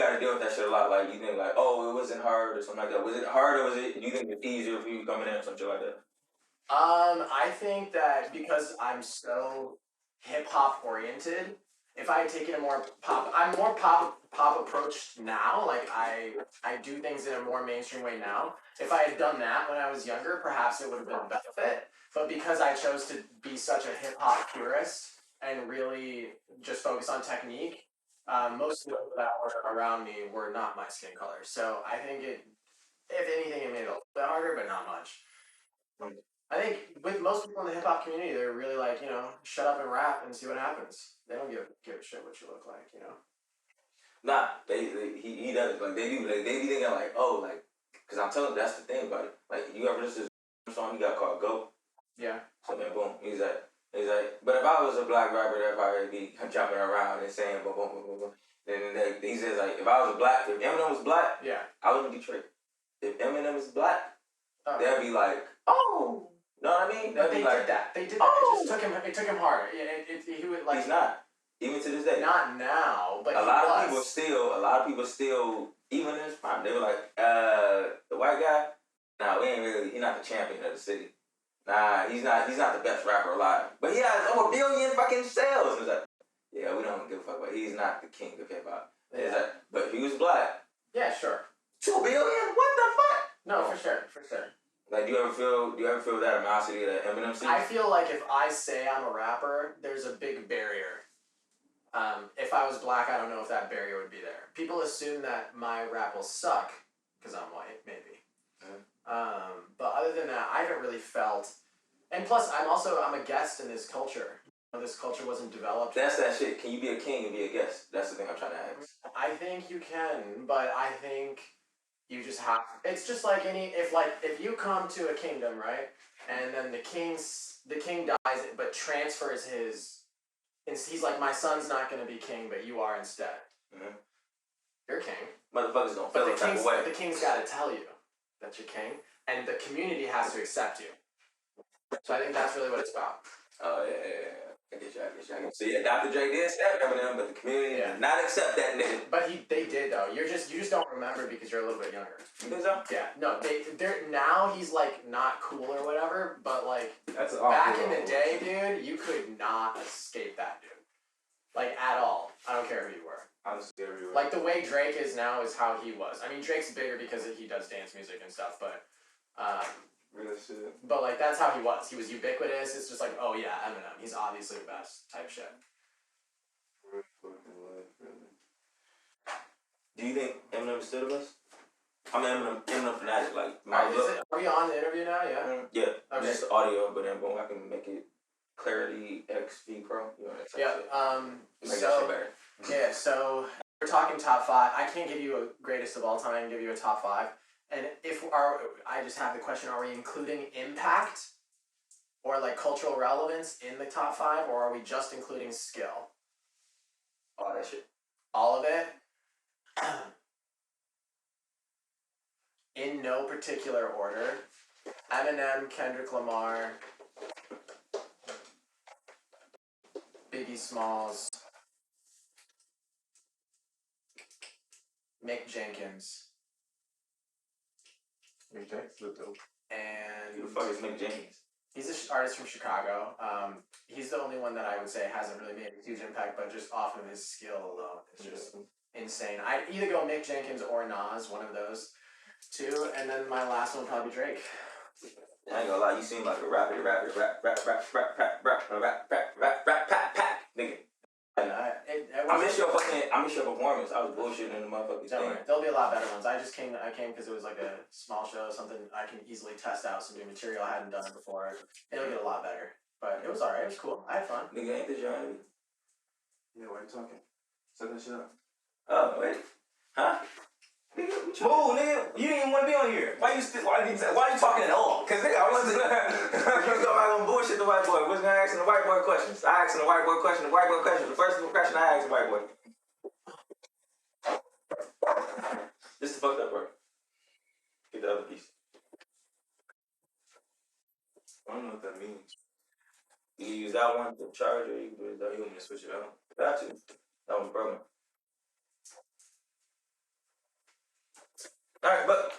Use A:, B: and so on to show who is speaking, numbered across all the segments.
A: got to deal with that shit a lot? Like, you think like, oh, it wasn't hard or something like that. Was it hard or was it? Do you think it's easier for you coming in or something like that?
B: I think that because I'm so hip hop oriented, if I had taken a more pop, I'm more pop approach now. Like I do things in a more mainstream way now. If I had done that when I was younger, perhaps it would have been a benefit. But because I chose to be such a hip hop purist and really just focus on technique, most of the people that were around me were not my skin color. So I think if anything, it made it a little bit harder, but not much. I think with most people in the hip hop community, they're really like, shut up and rap and see what happens. They don't give a shit what you look like.
A: Nah, he does. Like, they do. Like, they be thinking like, oh, like, because I'm telling you, that's the thing about it. Like, you ever listen to this song he got called Go?
B: Yeah.
A: So then, boom, he's like, but if I was a black rapper, that'd probably be jumping around and saying boom, boom, boom, boom, boom. Then he says like, if Eminem was black,
B: Yeah.
A: I live in Detroit. If Eminem is black,
B: Oh.
A: they'd be like, oh, know what I mean?
B: But they did that. They did that.
A: Oh.
B: It took him harder. He would like.
A: He's not. Even to this day.
B: Not now, but
A: a lot of people still, even in his prime, they were like, the white guy, nah, we ain't really, he's not the champion of the city. Nah, he's not the best rapper alive. But he has over 1 billion fucking sales. And it's like, yeah, we don't give a fuck about it. He's not the king of hip hop. Yeah. Like, but if he was black.
B: Yeah, sure.
A: 2 billion? What the fuck?
B: No, for sure.
A: Like, do you ever feel that animosity that Eminem sees?
B: I feel like if I say I'm a rapper, there's a big barrier. If I was black, I don't know if that barrier would be there. People assume that my rap will suck because I'm white, maybe. Mm-hmm. But other than that, I haven't really felt. And plus, I'm a guest in this culture. This culture wasn't developed.
A: That's that shit. Can you be a king and be a guest? That's the thing I'm trying to ask.
B: I think you can, but I think you just have. It's just like if you come to a kingdom, right, and then the king dies, but transfers his. He's like, my son's not going to be king, but you are instead. Mm-hmm. You're king.
A: Motherfuckers don't feel the type of way.
B: But the king's got to tell you that you're king, and the community has to accept you. So I think that's really what it's about.
A: Oh, yeah. I get you. So yeah, Dr. Dre did stab Eminem, but the community did not accept that nigga.
B: But they did though. You just don't remember because you're a little bit younger.
A: You think so?
B: Yeah. No, they're now he's like not cool or whatever, but like
C: that's
B: back in the day, dude, you could not escape that dude. Like at all. I don't care who you were.
C: I was scared of you.
B: Like the way Drake is now is how he was. I mean, Drake's bigger because he does dance music and stuff, but
C: real shit.
B: But like that's how he was. He was ubiquitous. It's just like, oh yeah, Eminem. He's obviously the best type shit.
A: Do you think Eminem stood of us? I'm an Eminem fanatic. Like,
B: are we on the interview now? Yeah.
A: Yeah.
B: Okay.
A: Just audio, but then boom, I can make it Clarity XV Pro. You know that
B: yeah.
A: Shit.
B: So we're talking top 5. I can't give you a greatest of all time. Give you a top 5. And I just have the question: are we including impact or like cultural relevance in the top 5, or are we just including skill?
A: All that shit.
B: All of it. In no particular order: Eminem, Kendrick Lamar, Biggie Smalls, Mick Jenkins.
C: Mick Jenkins look dope.
B: And
A: who the fuck is Mick Jenkins?
B: He's an artist from Chicago. He's the only one that I would say hasn't really made a huge impact, but just off of his skill alone, it's just insane. I'd either go Mick Jenkins or Nas, one of those two, and then my last one would probably be Drake.
A: I ain't gonna lie, you seem like a rapper, nigga. I miss your performance. I was bullshitting in the motherfucking thing.
B: There'll be a lot better ones. I came because it was like a small show, something I can easily test out some new material I hadn't done before. It'll get a lot better. But it was alright, it was cool. I had fun.
A: Nigga, ain't this your enemy?
C: Yeah, why are you talking? Set that shit up.
A: Oh, wait. Huh? Move, nigga. You didn't even want to be on here. Why you talking at all? Because nigga, I wasn't. You go back on bullshit the white boy. What's gonna ask the white boy questions? I asked him the white boy question. The white boy question. The first question I asked the white boy. This is the fucked up part. Get the other piece.
C: I don't know what that means.
A: You can use that one, the charger. You can do that.
C: You want me to switch it out?
A: Got you. That one's broken. Alright, but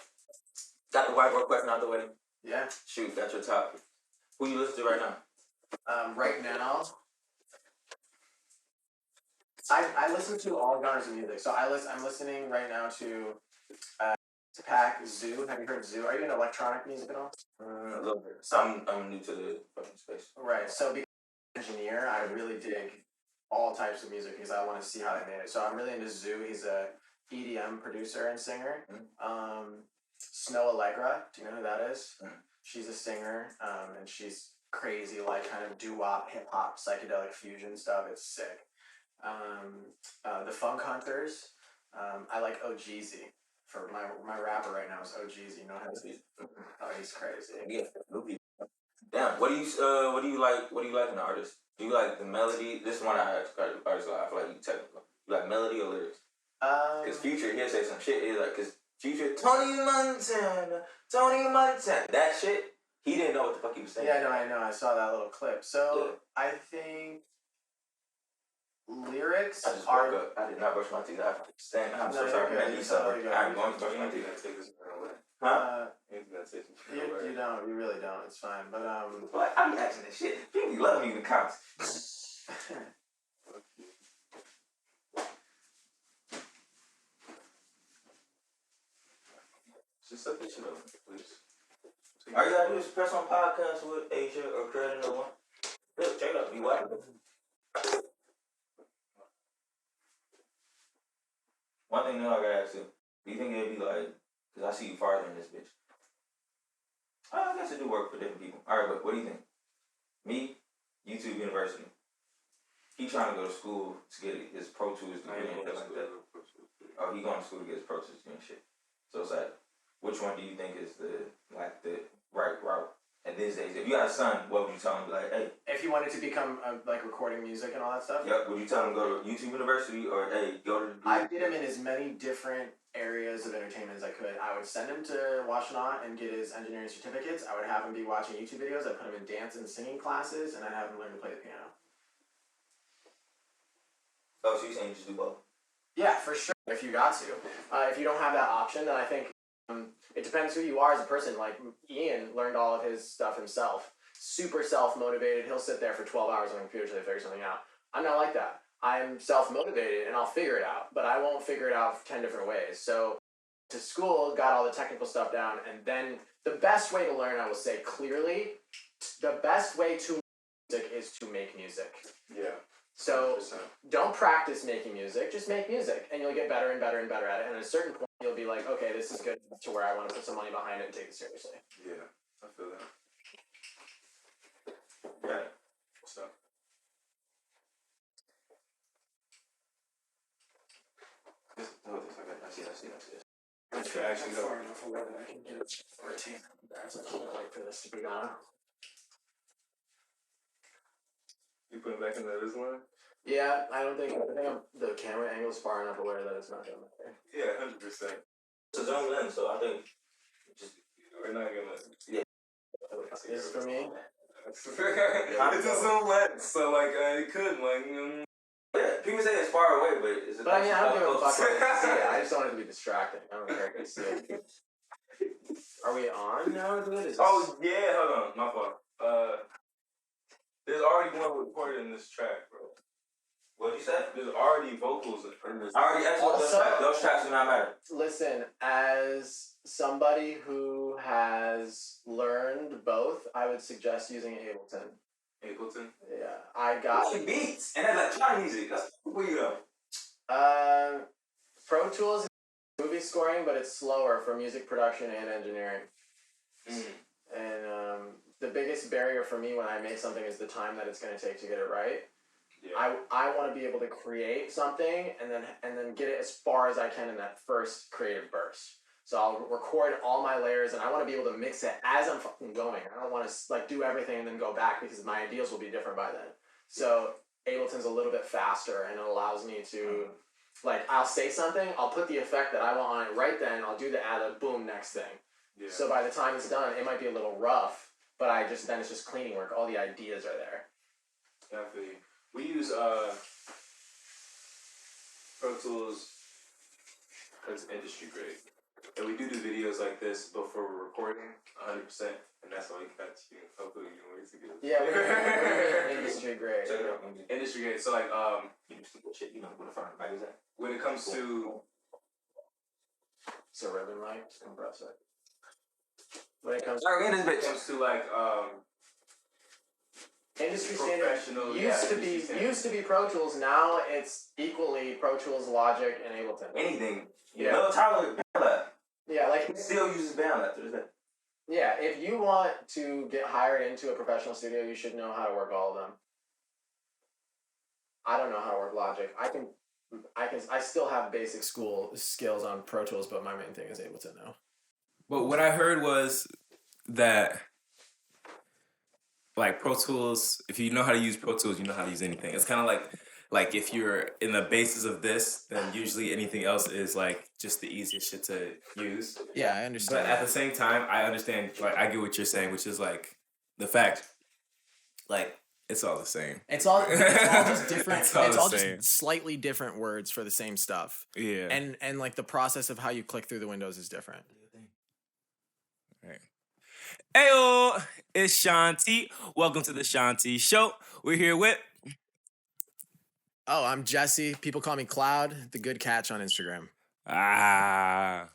A: got the whiteboard question out the way.
B: Yeah.
A: Shoot, got your top. Who you listen to right now?
B: Right now, I listen to all genres of music. So I'm listening right now to Pack Zoo. Have you heard Zoo? Are you into electronic music at all?
A: A little bit.
B: So
A: I'm new to the fucking space.
B: right. So because I'm an engineer, I really dig all types of music because I want to see how they made it. So I'm really into Zoo. He's a EDM producer and singer. Snow Allegra. Do you know who that is? She's a singer, and she's crazy, like kind of doo-wop, hip-hop, psychedelic fusion stuff. It's sick. The Funk Hunters. I like OGZ. For my rapper right now is OGZ. You know how he's crazy.
A: Yeah, damn. What do you like? What do you like in an artist? Do you like the melody? This is one I ask artists a lot. I feel like you technical. You like melody or lyrics? Because Future, he'll say some shit. He's like, because Future, Tony Montana. That shit, he didn't know what the fuck he was saying.
B: Yeah, I know. I saw that little clip. So I think lyrics
A: I just
B: are.
A: woke up. I did not brush my teeth. I'm so
B: No,
A: sorry.
B: you're
A: Man,
B: good.
A: you
B: Totally good.
A: I'm going to brush my teeth. Huh?
B: You don't. You really don't. It's fine. But
A: Like, I be asking this shit. People love me in the comments.
C: Just set this shit up, please.
A: All you gotta do is press on podcast with Asia or credit no one. Look, check it out. Be white. One thing that I gotta ask you, do you think it'd be like, because I see you farther in this bitch. I guess it do work for different people. Alright, but what do you think? Me, YouTube University. He trying to go to school to get his Pro Tools degree and stuff like that. Oh, he going to school to get his Pro Tools degree and shit. So it's like, which one do you think is the right route? And these days, if you had a son, what would you tell him? Like, hey.
B: If you wanted to become like recording music and all that stuff.
A: Yep. Would you tell him go to YouTube University or hey, go to?
B: I did him in as many different areas of entertainment as I could. I would send him to Washtenaw and get his engineering certificates. I would have him be watching YouTube videos. I'd put him in dance and singing classes, and I'd have him learn to play the piano.
A: Oh, so you're saying you just do both?
B: Yeah, for sure. If you got to, if you don't have that option, then I think. It depends who you are as a person. Like Ian learned all of his stuff himself. Super self-motivated. He'll sit there for 12 hours on a computer until they figure something out. I'm not like that. I'm self-motivated and I'll figure it out. But I won't figure it out 10 different ways. So to school, got all the technical stuff down. And then the best way to learn, I will say clearly, the best way to make music is to make music.
C: Yeah.
B: So
C: 100%.
B: don't practice making music, just make music, and you'll get better and better and better at it. And at a certain point, you'll be like, okay, this is good to where I want to put some money behind it and take it seriously.
C: Yeah, I feel that.
A: Right.
C: What's up?
A: I see this.
C: I should actually go.
B: Far enough away that I can get it 14. I can't wait for this to be gone.
C: You put it back in the Islam?
B: Yeah, I think the camera angle's far enough away that it's not gonna matter.
C: Yeah, 100%.
A: It's a zoom lens, so I think just
C: We're not gonna.
A: yeah.
B: This is for me.
C: It's a zoom lens, so like it could
A: Yeah, people say it's far away, but it's.
B: But I mean, I don't give a fuck. Yeah, I just don't want it to be distracting. I don't care if it's sick. Are we on now?
C: Oh yeah, hold on, my fault. There's already one recorded in this track, bro.
A: What'd you say?
C: There's already vocals in this.
A: I already asked what those tracks. Those tracks do not matter.
B: Listen, as somebody who has learned both, I would suggest using Ableton.
C: Ableton?
B: Yeah, I got
A: It's beats and electronic music. That's for you though.
B: Pro Tools is movie scoring, but it's slower for music production and engineering. And the biggest barrier for me when I make something is the time that it's going to take to get it right. Yeah. I want to be able to create something and then get it as far as I can in that first creative burst. So I'll record all my layers and I want to be able to mix it as I'm fucking going. I don't want to like do everything and then go back because my ideas will be different by then. So Ableton's a little bit faster and it allows me to like I'll say something, I'll put the effect that I want on it right then. I'll do the ad boom next thing. Yeah. So by the time it's done, it might be a little rough, but then it's just cleaning work. All the ideas are there.
C: Definitely. We use Pro Tools because it's industry grade. And we do videos like this, but for recording, 100%, and that's why we got you. Hopefully, you can work together.
B: Yeah, we're industry grade.
C: Check it out. Industry grade. So like,
A: shit, you know where to find the magazine.
C: when it comes to
B: So ribbon light, compressor. When it comes
A: Sorry, in this
C: when it
A: bitch.
C: comes to like
B: industry standard
C: professional,
B: used to be Pro Tools. Now it's equally Pro Tools, Logic, and Ableton.
A: Anything.
B: Yeah.
A: Lil Tyler BandLab.
B: Yeah, like
A: He still uses BandLab to this day.
B: yeah. If you want to get hired into a professional studio, you should know how to work all of them. I don't know how to work Logic. I still have basic school skills on Pro Tools, but my main thing is Ableton now.
D: But what I heard was that, like, Pro Tools, if you know how to use Pro Tools, you know how to use anything. It's kind of like if you're in the basis of this, then usually anything else is like just the easiest shit to use.
B: Yeah, I
D: But
B: understand.
D: at the same time, I understand, like, I get what you're saying, which is like the fact, like, it's all the same.
B: It's all just different.
D: It's all
B: It's
D: the
B: all
D: same.
B: just slightly different words for the same stuff.
D: Yeah.
B: And like the process of how you click through the windows is different.
D: Heyo, it's Shanti. Welcome to the Shanti Show. We're here with.
B: Oh, I'm Jesse. People call me Cloud, the good catch on Instagram.
D: All right,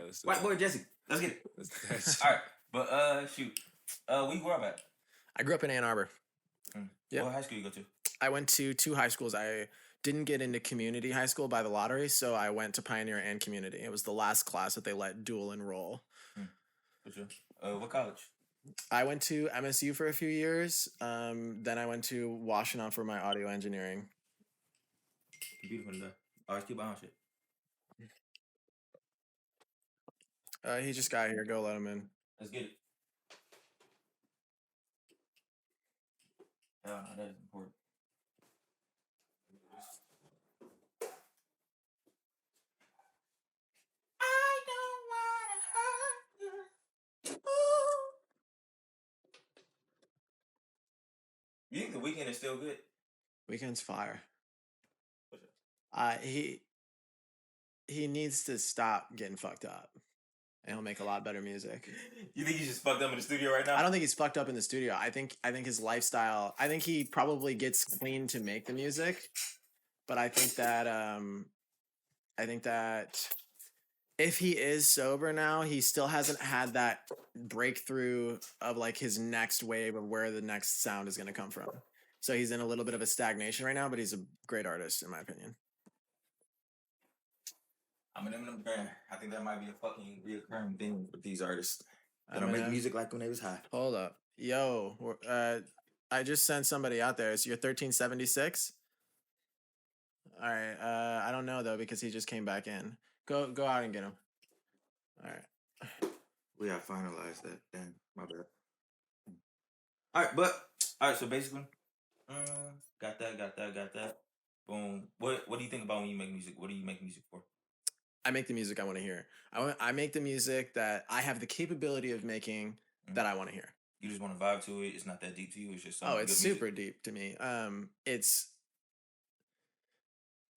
D: let's do
A: White
D: it.
A: boy Jesse. Let's get it.
D: Let's do that.
A: Alright, but shoot. We grew up at.
B: I grew up in Ann Arbor. Yeah.
A: What high school you go to?
B: I went to 2 high schools. I didn't get into community high school by the lottery, so I went to Pioneer and community. It was the last class that they let dual enroll.
A: What college?
B: I went to MSU for a few years. Then I went to Washington for my audio engineering.
A: Beautiful today. Always keep on shit.
B: He just got here. Go let him in.
A: Let's get it. Yeah, that is important. I don't wanna hurt you. You think The Weeknd is still good?
B: Weekend's fire. He needs to stop getting fucked up, and he'll make a lot better music.
A: You think he's just fucked up in the studio right now?
B: I don't think he's fucked up in the studio. I think his lifestyle. I think he probably gets clean to make the music, but I think that if he is sober now, he still hasn't had that breakthrough of like his next wave of where the next sound is going to come from. So he's in a little bit of a stagnation right now, but he's a great artist in my opinion.
A: I'm an Eminem fan. I think that might be a fucking reoccurring thing with these artists. They
B: I
A: don't
B: mean,
A: make music like when they was high.
B: Hold up. Yo, I just sent somebody out there. Is your 1376? All right. I don't know though because he just came back in. Go out and get him. All right.
A: We gotta finalize that. Damn, my bad. Alright, so basically, got that. Boom. What do you think about when you make music? What do you make music for?
B: I make the music I want to hear. I make the music that I have the capability of making that I want to hear.
A: You just want to vibe to it. It's not that deep to you. It's just
B: It's super deep to me.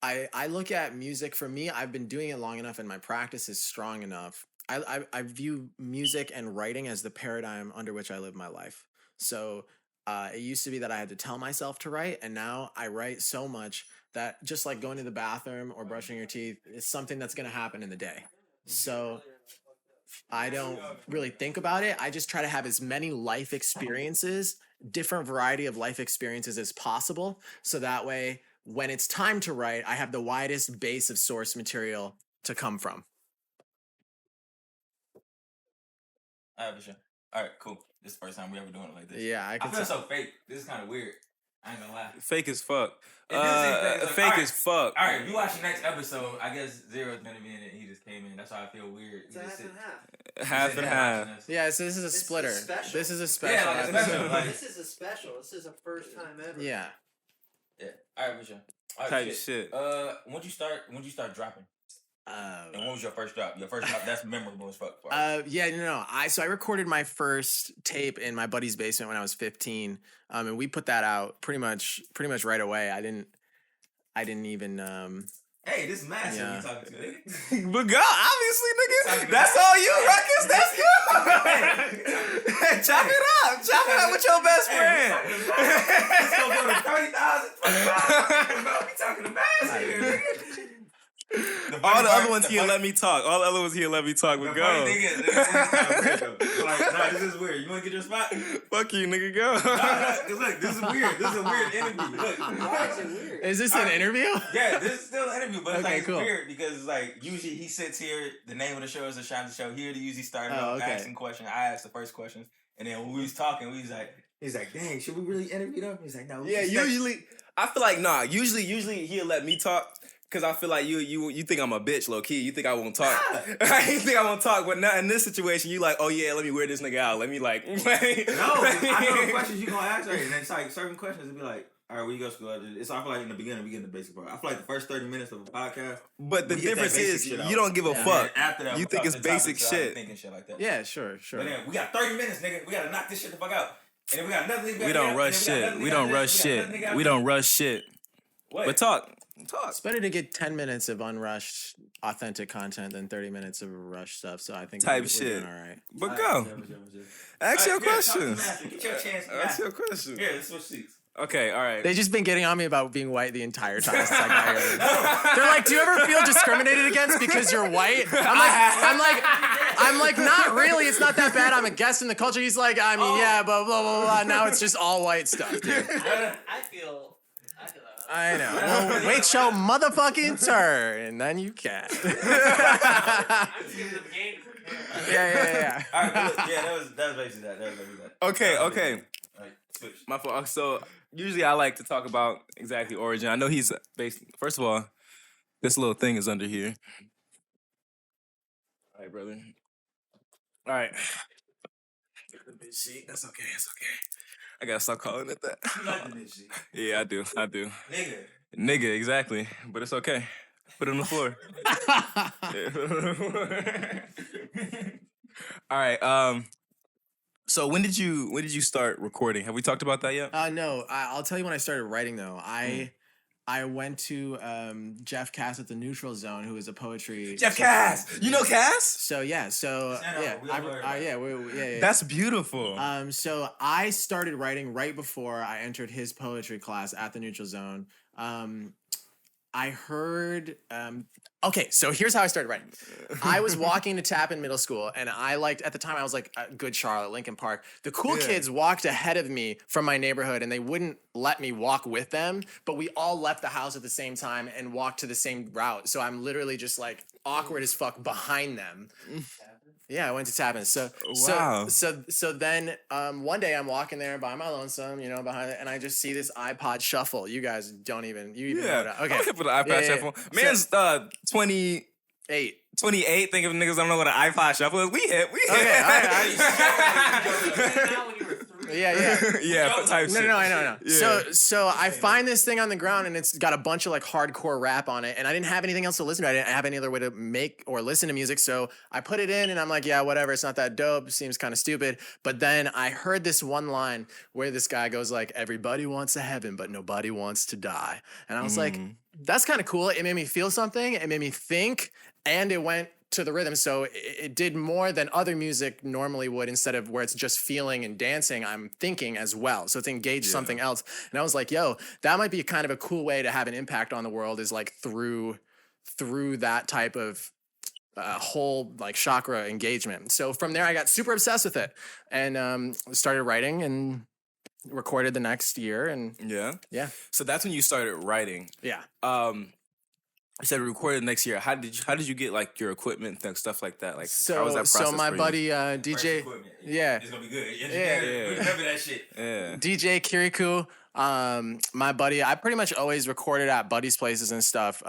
B: I look at music, for me, I've been doing it long enough and my practice is strong enough. I view music and writing as the paradigm under which I live my life. So it used to be that I had to tell myself to write, and now I write so much that just like going to the bathroom or brushing your teeth is something that's going to happen in the day. So I don't really think about it. I just try to have as many life experiences, different variety of life experiences as possible. So that way, when it's time to write, I have the widest base of source material to come from.
A: Alright, for sure. Alright, cool. This is the first time we ever doing it like this.
B: Yeah,
A: I feel so fake. This is kind of weird. I ain't gonna lie.
D: Fake as fuck.
A: It does say
D: Fake as fuck.
A: Alright, if you watch the next episode, I guess Zero's gonna be in it. He just came in. That's why I feel weird.
E: It's a half and half.
D: Half and half.
B: Yeah, so this is a
E: This is
B: splitter.
E: special.
B: This is a special
A: Yeah, like a special,
B: episode.
A: like-
E: This is a special. This is a first time ever.
B: Yeah.
A: Yeah. Alright, for sure. Alright,
D: Type shit.
A: When'd you start dropping? And when was your first drop? Your first drop, that's memorable as fuck.
B: I recorded my first tape in my buddy's basement when I was 15. And we put that out pretty much right away. I didn't even
D: Hey, this is massive.
F: Yeah.
D: You talking to, nigga?
G: But go, obviously, nigga. That's all you, Ruckus. That's you. Chop it up. Chop it up with your best friend.
D: It's gonna go to 30,000, 20,000. We talking to massive here, nigga.
G: All the other ones here let me talk. All the other ones here let me talk. But
D: The
G: go.
D: funny thing is, this is weird, though. Like, nah, this is weird. You want to get your spot?
G: Fuck you, nigga. Go.
D: Cause look, this is weird. This is a weird interview. Look.
E: Why is it weird?
F: Is this an interview?
D: Yeah, this is still an interview, but it's
F: Okay,
D: like
F: cool.
D: it's weird because it's like usually he sits here. The name of the show is TheShantiSho. Here, they usually start asking questions. I ask the first question, and then when we was talking, he's like, dang, should we really interview them? He's like, no.
G: Yeah, usually. I feel like nah. Usually he'll let me talk. Cause I feel like you think I'm a bitch, low key. You think I won't talk. You think I won't talk, but not in this situation. You like, oh yeah, let me wear this nigga out. Let me like.
D: No, I know the questions you gonna ask, right? And it's like certain questions. It'll be like, all right, where you go to school? It's I feel like in the beginning we get in the basic part. I feel like the first 30 minutes of a podcast.
G: But the
D: we get that
G: difference
D: basic
G: is
D: shit out.
G: you don't give a
D: And
G: fuck.
D: then after that,
G: You
D: we
G: think
D: talk
G: it's
D: to
G: basic
D: topics that I be
G: shit.
D: thinking shit like that.
F: Yeah, sure.
D: But then we got 30 minutes, nigga. We gotta knock this shit the fuck out. And then we got another nigga.
G: We don't rush shit. We don't rush shit. We don't rush shit.
D: What?
G: But talk.
F: It's better to get 10 minutes of unrushed, authentic content than 30 minutes of rushed stuff. So I think
G: Type
F: we're
G: shit.
F: doing all right.
G: But go. Ask your questions.
D: Get your chance.
G: Ask your questions.
D: Here, let's switch seats.
G: Okay, all right.
F: They've just been getting on me about being white the entire time since I got here. They're like, "Do you ever feel discriminated against because you're white?" I'm like, not really. It's not that bad. I'm a guest in the culture. He's like, I mean, yeah, blah blah blah blah. Now it's just all white stuff, dude.
E: I feel that.
F: I know. Well, wait your motherfucking turn, and then you can.
E: I'm just giving the game to prepare.
F: Yeah.
D: All right, but look, yeah, that was basically that. That was basically that.
G: Okay.
D: All right, switch.
G: My fault. So usually I like to talk about exactly origin. I know he's based. First of all, this little thing is under here. All right, brother. All right. The bitch sheet. That's okay. It's okay. I gotta stop calling it that.
D: You like the bitch shit.
G: Yeah, I do.
D: Nigga.
G: Nigga, exactly. But it's okay. Put it on the floor. All right. So when did you start recording? Have we talked about that yet?
F: No, I'll tell you when I started writing though. I went to Jeff Cass at the Neutral Zone, who is a poetry.
G: Jeff Cass. You know Cass?
F: So yeah, yeah.
G: That's beautiful.
F: So I started writing right before I entered his poetry class at the Neutral Zone. I heard. Okay, so here's how I started writing. I was walking to Tappan Middle School, and I liked, at the time I was like, Good Charlotte, Lincoln Park. The cool kids walked ahead of me from my neighborhood, and they wouldn't let me walk with them, but we all left the house at the same time and walked to the same route. So I'm literally just like awkward as fuck behind them. Yeah, I went to Tappan.
G: Wow.
F: So then one day I'm walking there by my lonesome, behind it, and I just see this iPod shuffle. You guys don't even know that. Okay.
G: I'm hip with the iPod shuffle. Man's 28. 28. Think of niggas don't know what an iPod shuffle is. We hip.
F: Okay, all right.
E: Now when you were 3.
G: Yeah, type shit.
F: No, I know.
G: Yeah.
F: So I find this thing on the ground, and it's got a bunch of like hardcore rap on it, and I didn't have anything else to listen to. I didn't have any other way to make or listen to music, so I put it in, and I'm like, yeah, whatever. It's not that dope. Seems kind of stupid. But then I heard this one line where this guy goes like, "Everybody wants a heaven, but nobody wants to die," and I was like, that's kind of cool. It made me feel something. It made me think, and it went to the rhythm, so it did more than other music normally would. Instead of where it's just feeling and dancing, I'm thinking as well, so it's engaged something else. And I was like, yo, that might be kind of a cool way to have an impact on the world, is like through that type of whole like chakra engagement. So from there I got super obsessed with it, and started writing and recorded the next year. And
G: yeah. So that's when you started writing.
F: yeah.
G: I said recorded next year. How did you get like your equipment and stuff like that? Like how was that process
F: so my
G: for you?
F: buddy DJ, yeah,
D: It's gonna be good.
F: Yeah.
D: Remember that shit.
G: Yeah.
F: DJ Kirikou, my buddy, I pretty much always recorded at buddies' places and stuff.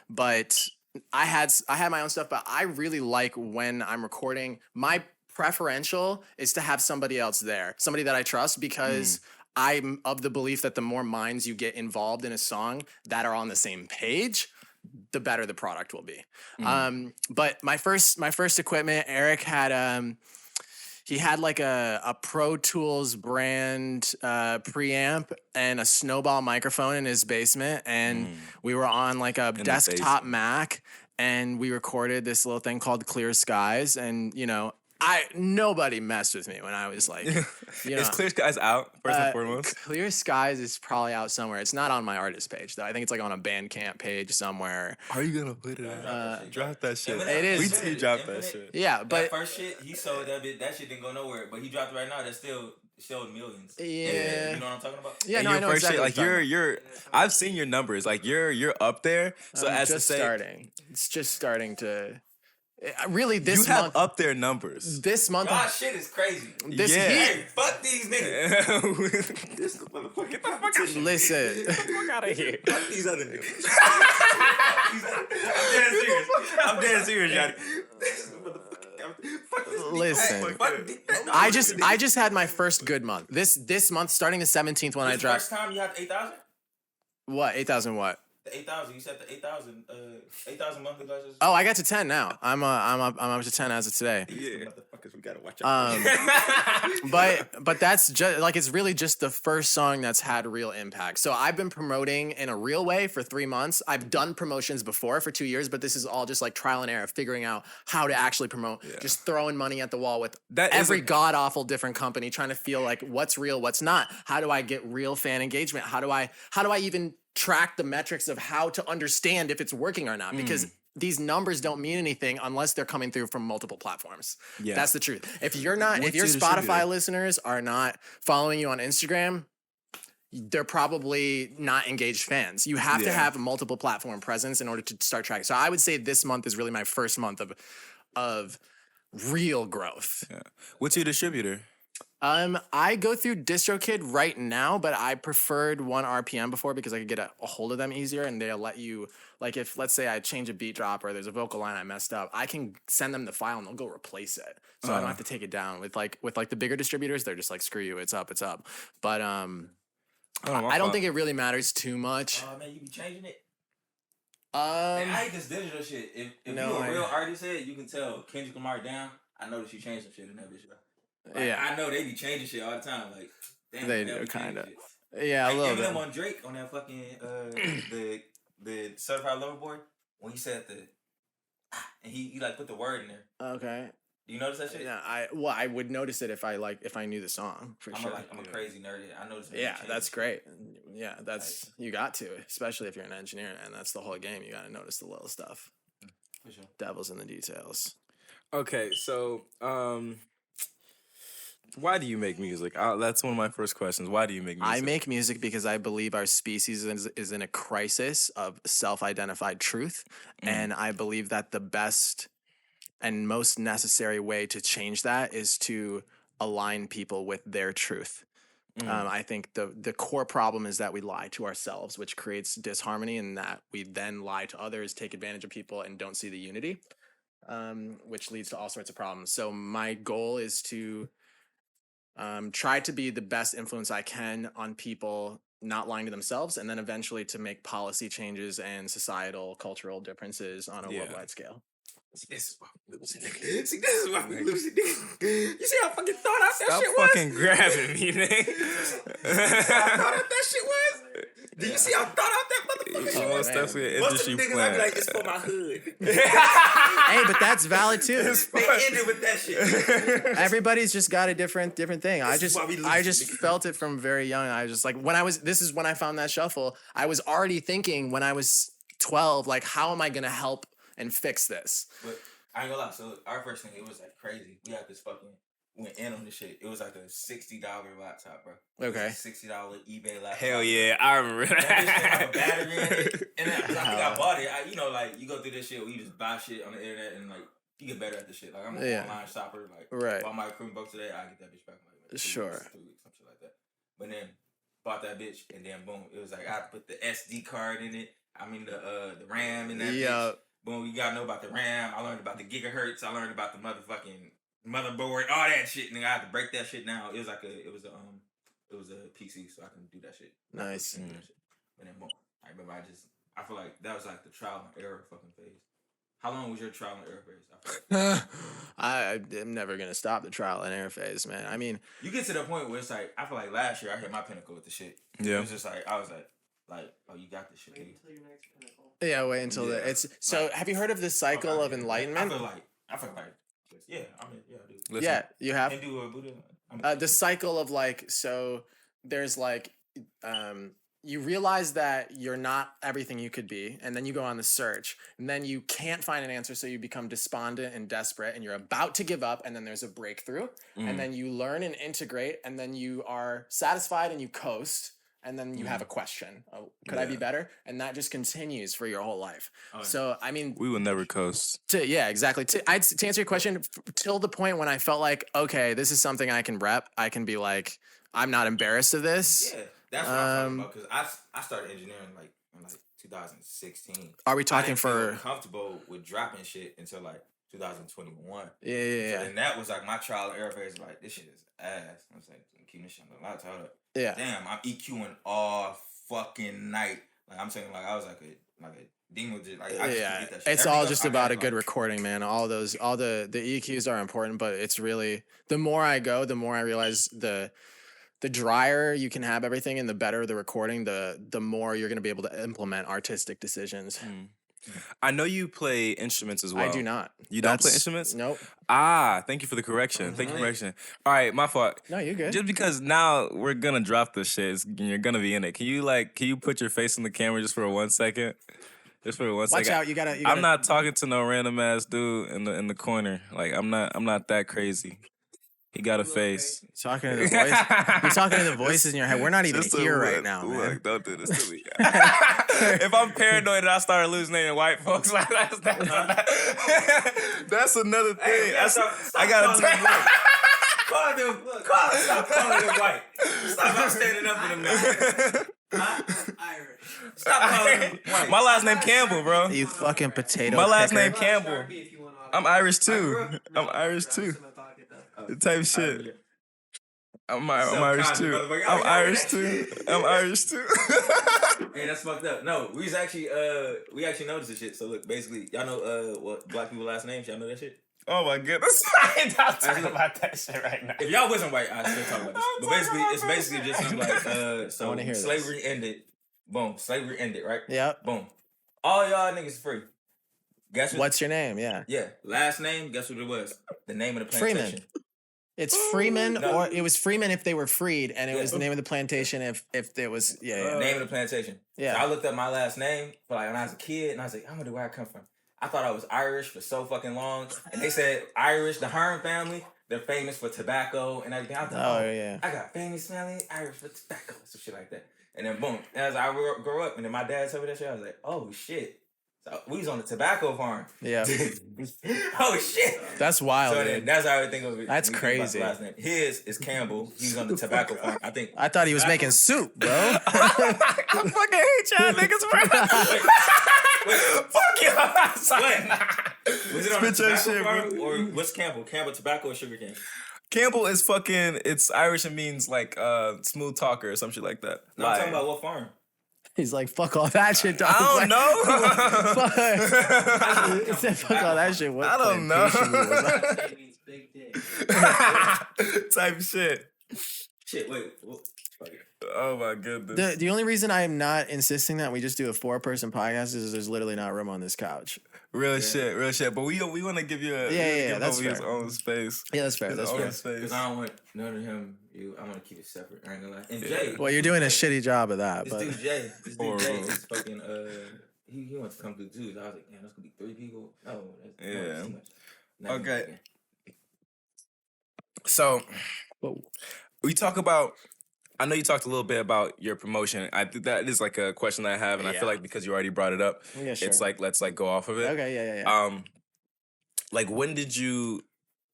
F: But I had my own stuff, but I really like when I'm recording. My preferential is to have somebody else there, somebody that I trust, because I'm of the belief that the more minds you get involved in a song that are on the same page, the better the product will be. But my first equipment, Eric had he had like a Pro Tools brand preamp and a Snowball microphone in his basement, and we were on like a desktop Mac, and we recorded this little thing called Clear Skies, and nobody messed with me when I was like,
G: Is Clear Skies out first and foremost?
F: Clear Skies is probably out somewhere. It's not on my artist page though. I think it's like on a Bandcamp page somewhere.
G: Are you gonna put it out? Drop that shit.
F: It is.
G: We see drop that shit.
F: Yeah, but
A: that first shit he sold that bit. That shit didn't go nowhere. But he dropped it right now. That's still showed millions.
F: Yeah.
A: You know what I'm talking about?
F: Yeah,
G: And
F: no, I know exactly.
G: Shit, like you're. I've seen your numbers. Like you're up there. So as to say,
F: starting. It's just starting to. Really, this
G: you
F: month
G: have up there numbers.
F: This month,
A: God, shit is crazy.
F: This
A: Hey, fuck these niggas.
G: This motherfucker. Get the fuck out.
F: Listen,
G: Fuck out of here.
A: Fuck these other niggas.
G: I'm dead serious, Johnny.
F: listen. I just had my first good month. This month, starting the 17th when I dropped.
A: First time you had 8,000.
F: What 8,000? What?
A: The 8,000. You said the 8,000. 8,000 monthly glasses.
F: Oh, I got to 10 now. I'm up to 10 as of today.
G: Yeah, motherfuckers, we gotta watch out.
F: But that's just like it's really just the first song that's had real impact. So I've been promoting in a real way for 3 months. I've done promotions before for 2 years, but this is all just like trial and error, figuring out how to actually promote. Yeah. Just throwing money at the wall with every god awful different company, trying to feel like what's real, what's not. How do I get real fan engagement? How do I even track the metrics of how to understand if it's working or not? Because these numbers don't mean anything unless they're coming through from multiple platforms. Yeah. That's the truth. If your Spotify listeners are not following you on Instagram, they're probably not engaged fans. You have to have a multiple platform presence in order to start tracking. So I would say this month is really my first month of real growth.
G: Yeah. What's your distributor?
F: I go through DistroKid right now, but I preferred 1RPM before because I could get a hold of them easier, and they'll let you, like, if let's say I change a beat drop or there's a vocal line I messed up, I can send them the file and they'll go replace it, so I don't have to take it down. With the bigger distributors, they're just like, screw you, it's up. But I don't think it really matters too much.
A: Oh man, you be changing it. Man, I hate this digital shit. If you a real artist head, you can tell Kendrick Lamar down. I know that you changed some shit in that bitch. Like, I know they be changing shit all the time. Like, damn,
F: they do kind of.
A: Yeah,
F: a little bit.
A: Eminem on Drake on that fucking the Certified Lover Boy when he said and he like put the word in there.
F: Okay.
A: Do you notice that shit?
F: Yeah, I would notice it if I knew the song for sure.
A: I'm a crazy nerd. I noticed.
F: Yeah, that's great. Yeah, that's you got to, especially if you're an engineer, and that's the whole game. You got to notice the little stuff. For sure. Devil's in the details.
G: Okay, so why do you make music? That's one of my first questions. Why do you make music?
F: I make music because I believe our species is in a crisis of self-identified truth, and I believe that the best and most necessary way to change that is to align people with their truth. I think the core problem is that we lie to ourselves, which creates disharmony, and that we then lie to others, take advantage of people, and don't see the unity, which leads to all sorts of problems. So my goal is to try to be the best influence I can on people not lying to themselves, and then eventually to make policy changes and societal, cultural differences on a worldwide scale.
G: This is why we losing, nigga. See, this is why we losing, nigga. You see how fucking thought out that
F: Stop
G: shit was?
F: fucking grabbing me, nigga.
G: How thought out that shit was? Did you see how thought out that motherfucker shit was?
F: That's
G: an industry plan.
A: I be like, it's for my hood.
F: Hey, but that's valid too.
A: They ended with that shit.
F: Everybody's just got a different thing. I just felt it from very young. I was just like, this is when I found that shuffle. I was already thinking when I was 12, like, how am I gonna help and fix this?
A: But I ain't gonna lie, so our first thing, it was like crazy. We had this fucking, went in on this shit. It was like a $60 laptop, bro.
F: Okay.
A: $60 eBay laptop.
G: Hell yeah, I remember that.
A: That bitch had a battery in it. And then, I think I bought it. Like, you go through this shit where you just buy shit on the internet and, like, you get better at the shit. Like, I'm an online shopper. Like, if I might $1 today, I get that bitch back in like 2 weeks, 3 weeks, some shit like that. But then, bought that bitch, and then boom, it was like, I put the SD card in it. I mean, the RAM in that bitch. Boom, you gotta know about the RAM. I learned about the gigahertz. I learned about the motherfucking motherboard, all that shit. Nigga, I had to break that shit down. It was a PC, so I can do that shit.
F: Nice.
A: But then boom, I remember I feel like that was like the trial and error fucking phase.
D: How long was your trial and error phase?
F: I'm never gonna stop the trial and error phase, man. I mean,
D: you get to the point where it's like I feel like last year I hit my pinnacle with the shit.
G: Yeah.
D: It was just like I was like, oh, you got this shit.
E: Wait
D: Dude.
E: until your next pinnacle.
F: yeah, wait until it's. So, have you heard of the cycle of enlightenment?
D: I feel like, yeah, I mean, yeah, I do.
G: Listen.
F: Yeah, you have.
D: Hindu or Buddha.
F: The cycle of like, so there's like, you realize that you're not everything you could be, and then you go on the search, and then you can't find an answer, so you become despondent and desperate, and you're about to give up, and then there's a breakthrough, and then you learn and integrate, and then you are satisfied and you coast, and then you have a question. Oh, could I be better? And that just continues for your whole life. So, I mean...
G: We will never coast.
F: Yeah, exactly. To answer your question, till the point when I felt like, okay, this is something I can rep, I can be like, I'm not embarrassed of this.
D: Yeah, that's what I'm talking about, because I started engineering like in like 2016.
F: Are we talking
D: I didn't
F: for...
D: feel comfortable with dropping shit until like 2021.
F: Yeah.
D: So then that was like my trial and error phase. Like, this shit is ass. I'm saying, keep this shit on the laptop.
F: Yeah.
D: Damn, I'm EQing all fucking night. Like, I'm saying, like, I was like a demon. Like, I just
F: Yeah,
D: get that shit.
F: it's all just about a good recording, man. All the EQs are important, but it's really, the more I go, the more I realize the drier you can have everything and the better the recording, the more you're going to be able to implement artistic decisions.
G: I know you play instruments as well.
F: I do not.
G: You don't play instruments?
F: Nope.
G: Thank you for the correction. Thank you for the correction. All right, my fault.
F: No, you're good.
G: Just because now we're gonna drop this shit, and you're gonna be in it. Can you put your face in the camera just for 1 second? Just for 1 second.
F: Watch out! You gotta.
G: I'm not talking to no random ass dude in the corner. Like I'm not that crazy. He got a face.
F: Talking to the voice. You're talking to the voices in your head. We're not even here right now, man.
G: Look, don't do this to me. If I'm paranoid and I start hallucinating white folks, like that's another thing.
D: Hey,
G: I gotta
D: Stop calling them white. Stop standing up for them now.
E: I'm Irish.
D: Stop calling them white.
G: My last name Campbell, bro.
F: You fucking potato.
G: My last
F: picker.
G: name Campbell. I'm Irish too. I'm Irish too. Type shit. I'm Irish too. I'm Irish too. I'm Irish too.
D: Hey, that's fucked up. No, we actually noticed this shit. So look, basically, y'all know what black people last names? Y'all know that shit?
G: Oh my goodness. I'm talking about that shit right now.
D: If y'all wasn't white, I'd still talk about this. But basically, it's basically just something like so slavery ended. Boom. Slavery ended, right?
F: Yep.
D: Boom. All y'all niggas free. Guess what?
F: What's your name? Yeah.
D: Yeah. Last name, guess what it was? The name of the plantation.
F: Freeman. It's Freeman, or it was Freeman if they were freed, and it was the name of the plantation if it was
D: name of the plantation.
F: Yeah.
D: So I looked up my last name for like when I was a kid, and I was like, I wonder where I come from. I thought I was Irish for so fucking long, and they said Irish, the Hearn family, they're famous for tobacco and everything. I thought, I got famous family, Irish for tobacco, some shit like that. And then boom, as I grew up, and then my dad told me that shit, I was like, oh shit. So we was on the tobacco farm.
F: Yeah.
D: Oh shit.
F: That's wild.
D: So then that's how I think of it.
F: That's crazy.
D: Last name. His is Campbell. He was on the tobacco farm.
F: I thought he was making soup, bro.
G: I fucking hate y'all niggas, bro.
D: Wait.
G: Fuck you.
D: Was it on the tobacco farm? Or what's Campbell? Campbell tobacco or sugarcane?
G: Campbell is fucking, it's Irish and means like smooth talker or some shit like that.
D: No, I'm talking about what farm?
F: He's like, fuck all that shit, dog.
G: I don't know.
F: He said, fuck all that shit. What
G: I don't know.
E: It means big dick.
G: Type shit.
D: Shit, wait.
G: Oh my goodness.
F: The only reason I am not insisting that we just do a 4-person podcast is there's literally not room on this couch.
G: Real shit. But we want to give you
F: that's fair.
G: his own space.
F: Yeah, that's fair. That's fair.
D: Because I don't want none of him. I want to keep it separate. I ain't gonna lie. And Jay.
F: Well, you're doing a shitty job of that.
D: This dude Jay. Is fucking. He wants to come through too. So I was like, man, that's gonna be 3 people. No, that's too much.
G: Okay. So we talk about. I know you talked a little bit about your promotion. I think that is like a question that I have, and I feel like because you already brought it up, it's like let's like go off of it.
F: Okay, yeah.
G: Like when did you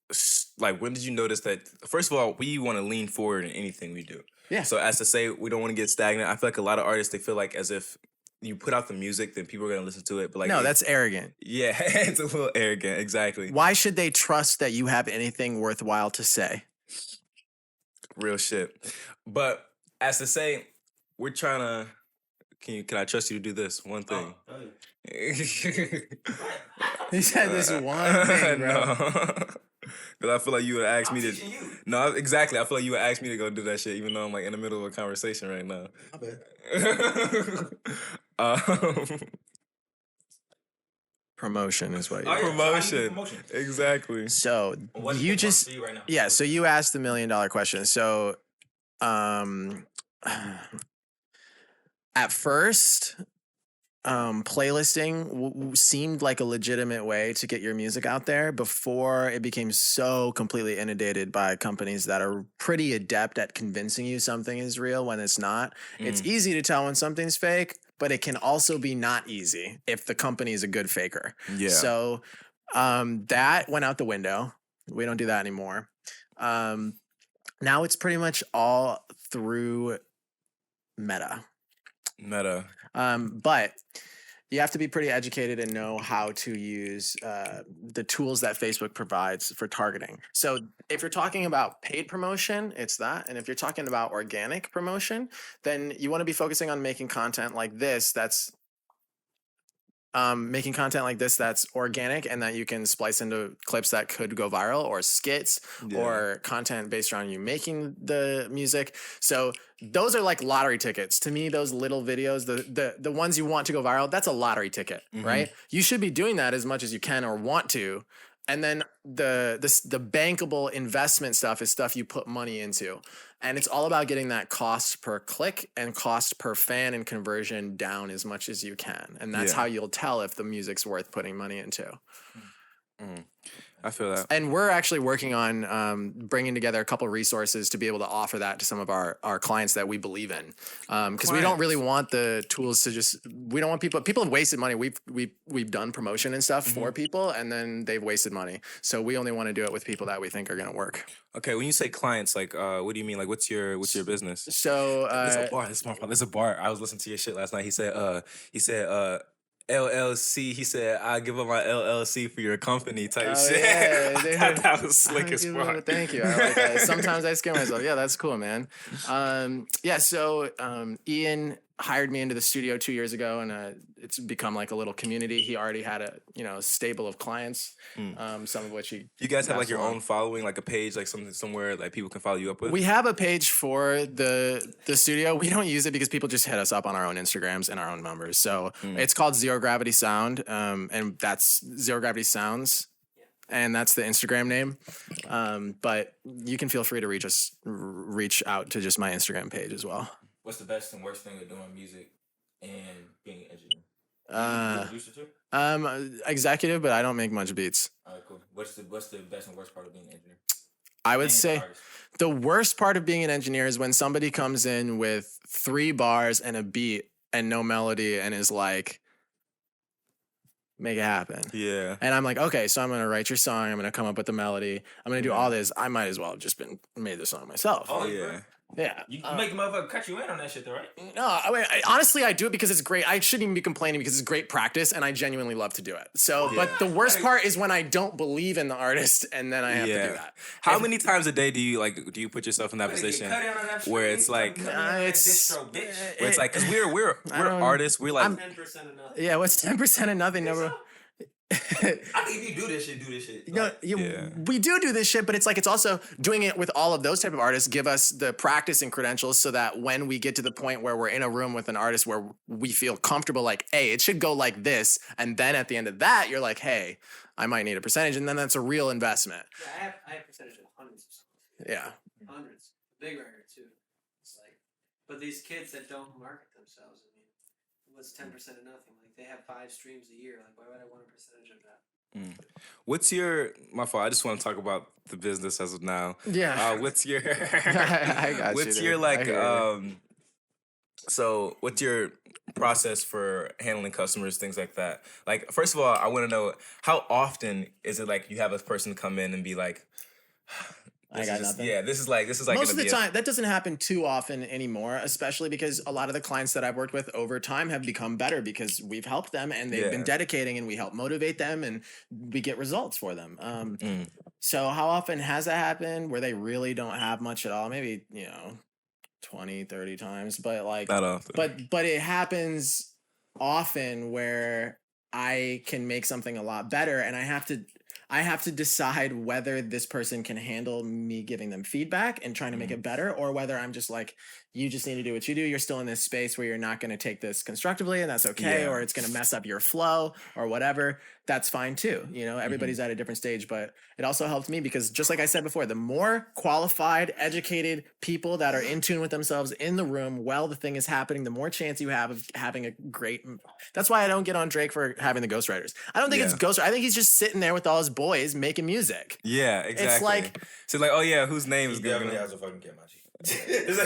G: notice that? First of all, we want to lean forward in anything we do.
F: Yeah.
G: So as to say, we don't want to get stagnant. I feel like a lot of artists, they feel like as if you put out the music, then people are gonna listen to it. But like,
F: no, that's arrogant.
G: Yeah, it's a little arrogant. Exactly.
F: Why should they trust that you have anything worthwhile to say?
G: Real shit. But as to say, we're trying to. Can I trust you to do this one thing?
F: He said this one thing, bro.
G: No. Because I feel like you would ask me to.
A: teaching you.
G: No, exactly. I feel like you would ask me to go do that shit, even though I'm like in the middle of a conversation right now.
F: Promotion is what you.
D: Oh, yeah.
G: Promotion.
D: Promotion.
G: Exactly.
F: So
D: What's
F: you
D: the
F: just
D: most for you right now?
F: yeah. So you asked the $1 million question. So, at first, playlisting seemed like a legitimate way to get your music out there before it became so completely inundated by companies that are pretty adept at convincing you something is real when it's not. It's easy to tell when something's fake, but it can also be not easy if the company is a good faker.
G: Yeah.
F: So that went out the window. We don't do that anymore. Now it's pretty much all through Meta. But you have to be pretty educated and know how to use the tools that Facebook provides for targeting. So if you're talking about paid promotion, it's that. And if you're talking about organic promotion, then you want to be focusing on making content like this that's organic and that you can splice into clips that could go viral, or skits, or content based around you making the music. So those are like lottery tickets to me. Those little videos, the ones you want to go viral, that's a lottery ticket, right? You should be doing that as much as you can or want to. And then the bankable investment stuff is stuff you put money into. And it's all about getting that cost per click and cost per fan and conversion down as much as you can. And that's how you'll tell if the music's worth putting money into.
G: I feel that.
F: And we're actually working on bringing together a couple resources to be able to offer that to some of our clients that we believe in. Because we don't really want the tools to we don't want people have wasted money. We've done promotion and stuff for people, and then they've wasted money. So we only want to do it with people that we think are going to work.
G: Okay, when you say clients, like, what do you mean? Like, what's your business?
F: So
G: there's a bar. There's a bar. I was listening to your shit last night. He said LLC. He said, "I give up my LLC for your company" type shit.
F: Yeah,
G: I thought that was slick as fuck.
F: Thank you. I like that. Sometimes I scare myself. Yeah, that's cool, man. So Ian hired me into the studio 2 years ago, and it's become like a little community. He already had a stable of clients, some of which he.
G: You guys have like your own following, like a page, like somewhere like people can follow you up with.
F: We have a page for the studio. We don't use it because people just hit us up on our own Instagrams and our own numbers. So it's called Zero Gravity Sound, and that's Zero Gravity Sounds. And that's the Instagram name. But you can feel free to reach out to just my Instagram page as well.
D: What's the best and worst thing of doing music and being an engineer? Producer too?
F: Executive, but I don't make much beats.
D: All right, cool. What's the best and worst part of being an engineer?
F: I would say the worst part of being an engineer is when somebody comes in with 3 bars and a beat and no melody and is like, make it happen.
G: Yeah.
F: And I'm like, okay, so I'm going to write your song. I'm going to come up with the melody. I'm going to do all this. I might as well have just made the song myself.
G: Oh, yeah.
F: Yeah.
D: You make the motherfucker cut you in on that shit though, right?
F: No, honestly, I do it because it's great. I shouldn't even be complaining because it's great practice and I genuinely love to do it. So, but the worst part is when I don't believe in the artist and then I have to do that.
G: How many times a day do you put yourself in that position where it's like, where it's like, cause we're artists, we're like
E: 10% of nothing.
F: Yeah, what's 10% of nothing? Never.
D: I think if you do this shit.
F: We do this shit, but it's like it's also doing it with all of those type of artists give us the practice and credentials so that when we get to the point where we're in a room with an artist where we feel comfortable, like, hey, it should go like this, and then at the end of that, you're like, hey, I might need a percentage, and then that's a real investment.
E: Yeah, I have percentage of hundreds of songs.
F: Yeah.
E: Hundreds. Big record too. It's like, but these kids that don't market themselves, I mean, what's 10% of nothing? Like they have 5 streams a year. Like why would I want a percentage of that?
G: What's your, my fault, I just want to talk about the business as of now.
F: Yeah.
G: What's your,
F: I got
G: what's
F: you,
G: your
F: dude.
G: like, so what's your process for handling customers, things like that? Like, first of all, I want to know how often is it like you have a person come in and be like,
F: I got nothing.
G: Yeah, this is like
F: most of the time that doesn't happen too often anymore, especially because a lot of the clients that I've worked with over time have become better because we've helped them and they've been dedicating and we help motivate them and we get results for them. So how often has that happened where they really don't have much at all? Maybe, 20, 30 times, but like
G: not often.
F: But it happens often where I can make something a lot better, and I have to decide whether this person can handle me giving them feedback and trying to make it better, or whether I'm just like, you just need to do what you do. You're still in this space where you're not going to take this constructively, and that's okay, or it's going to mess up your flow or whatever. That's fine too. You know, everybody's at a different stage, but it also helped me because, just like I said before, the more qualified, educated people that are in tune with themselves in the room while the thing is happening, the more chance you have of having a great. That's why I don't get on Drake for having the ghostwriters. I don't think it's ghost. I think he's just sitting there with all his boys making music.
G: Yeah, exactly.
F: It's like,
G: so like, oh yeah, whose name is
D: He
G: going
D: definitely
G: to
D: has a fucking camp, my G.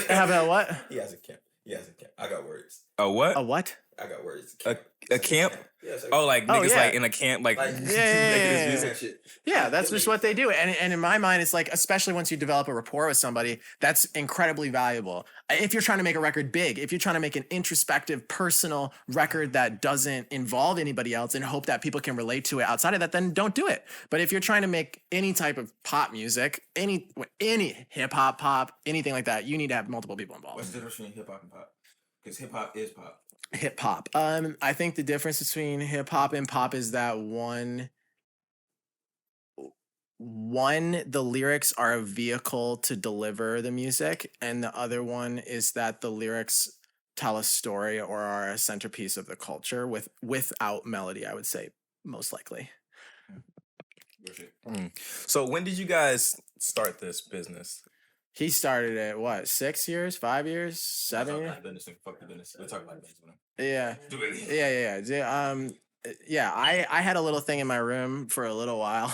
F: how about what?
D: He has a camp. He has a camp. I got words.
G: A what?
F: A what?
D: I got words.
G: A camp?
D: Yeah, it's like,
G: Oh, like niggas
F: yeah.
G: like in a camp, like,
D: like
F: yeah,
G: making this
F: yeah.
G: music.
D: shit.
F: Yeah, that's just what they do. And in my mind, it's like, especially once you develop a rapport with somebody, that's incredibly valuable. If you're trying to make a record big, if you're trying to make an introspective, personal record that doesn't involve anybody else and hope that people can relate to it outside of that, then don't do it. But if you're trying to make any type of pop music, any hip hop, pop, anything like that, you need to have multiple people involved.
D: What's the difference between hip hop and pop? Because hip hop is pop.
F: Hip hop. I think the difference between hip hop and pop is that one, the lyrics are a vehicle to deliver the music, and the other one is that the lyrics tell a story or are a centerpiece of the culture without melody, I would say, most likely.
G: So when did you guys start this business?
F: He started it, what, 6 years, 5 years, 7 years?
D: Fuck the business. We'll talk about business.
F: Yeah.
D: Do it.
F: Yeah. I had a little thing in my room for a little while.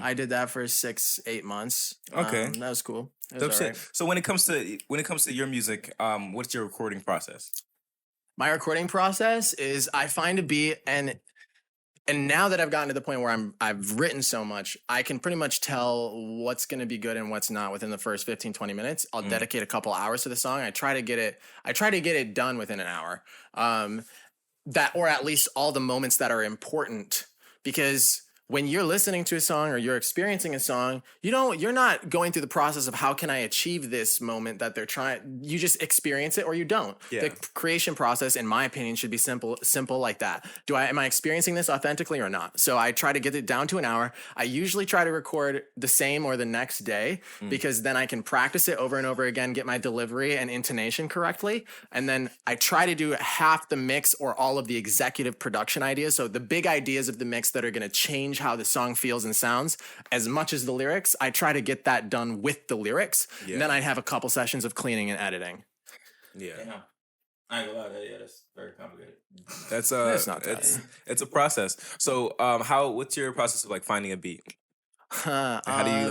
F: I did that for 6-8 months.
G: Okay.
F: That was cool. It
G: Dope
F: was
G: shit.
F: alright.
G: So when it comes to your music, what's your recording process?
F: My recording process is I find a beat, and now that I've gotten to the point where I've written so much, I can pretty much tell what's going to be good and what's not within the first 15-20 minutes. I'll dedicate a couple hours to the song. I try to get it done within an hour. That, or at least all the moments that are important, because when you're listening to a song or you're experiencing a song, you're not going through the process of how can I achieve this moment that they're trying. You just experience it or you don't.
G: Yeah.
F: The creation process, in my opinion, should be simple like that. Am I experiencing this authentically or not? So I try to get it down to an hour. I usually try to record the same or the next day, because then I can practice it over and over again, get my delivery and intonation correctly. And then I try to do half the mix or all of the executive production ideas. So the big ideas of the mix that are going to change how the song feels and sounds as much as the lyrics, I try to get that done with the lyrics.
G: Yeah.
F: And then I have a couple sessions of cleaning and editing.
G: Yeah.
D: Damn. I ain't gonna lie, that's very complicated.
G: That's
F: It's not that.
G: it's a process. So what's your process of like finding a beat? How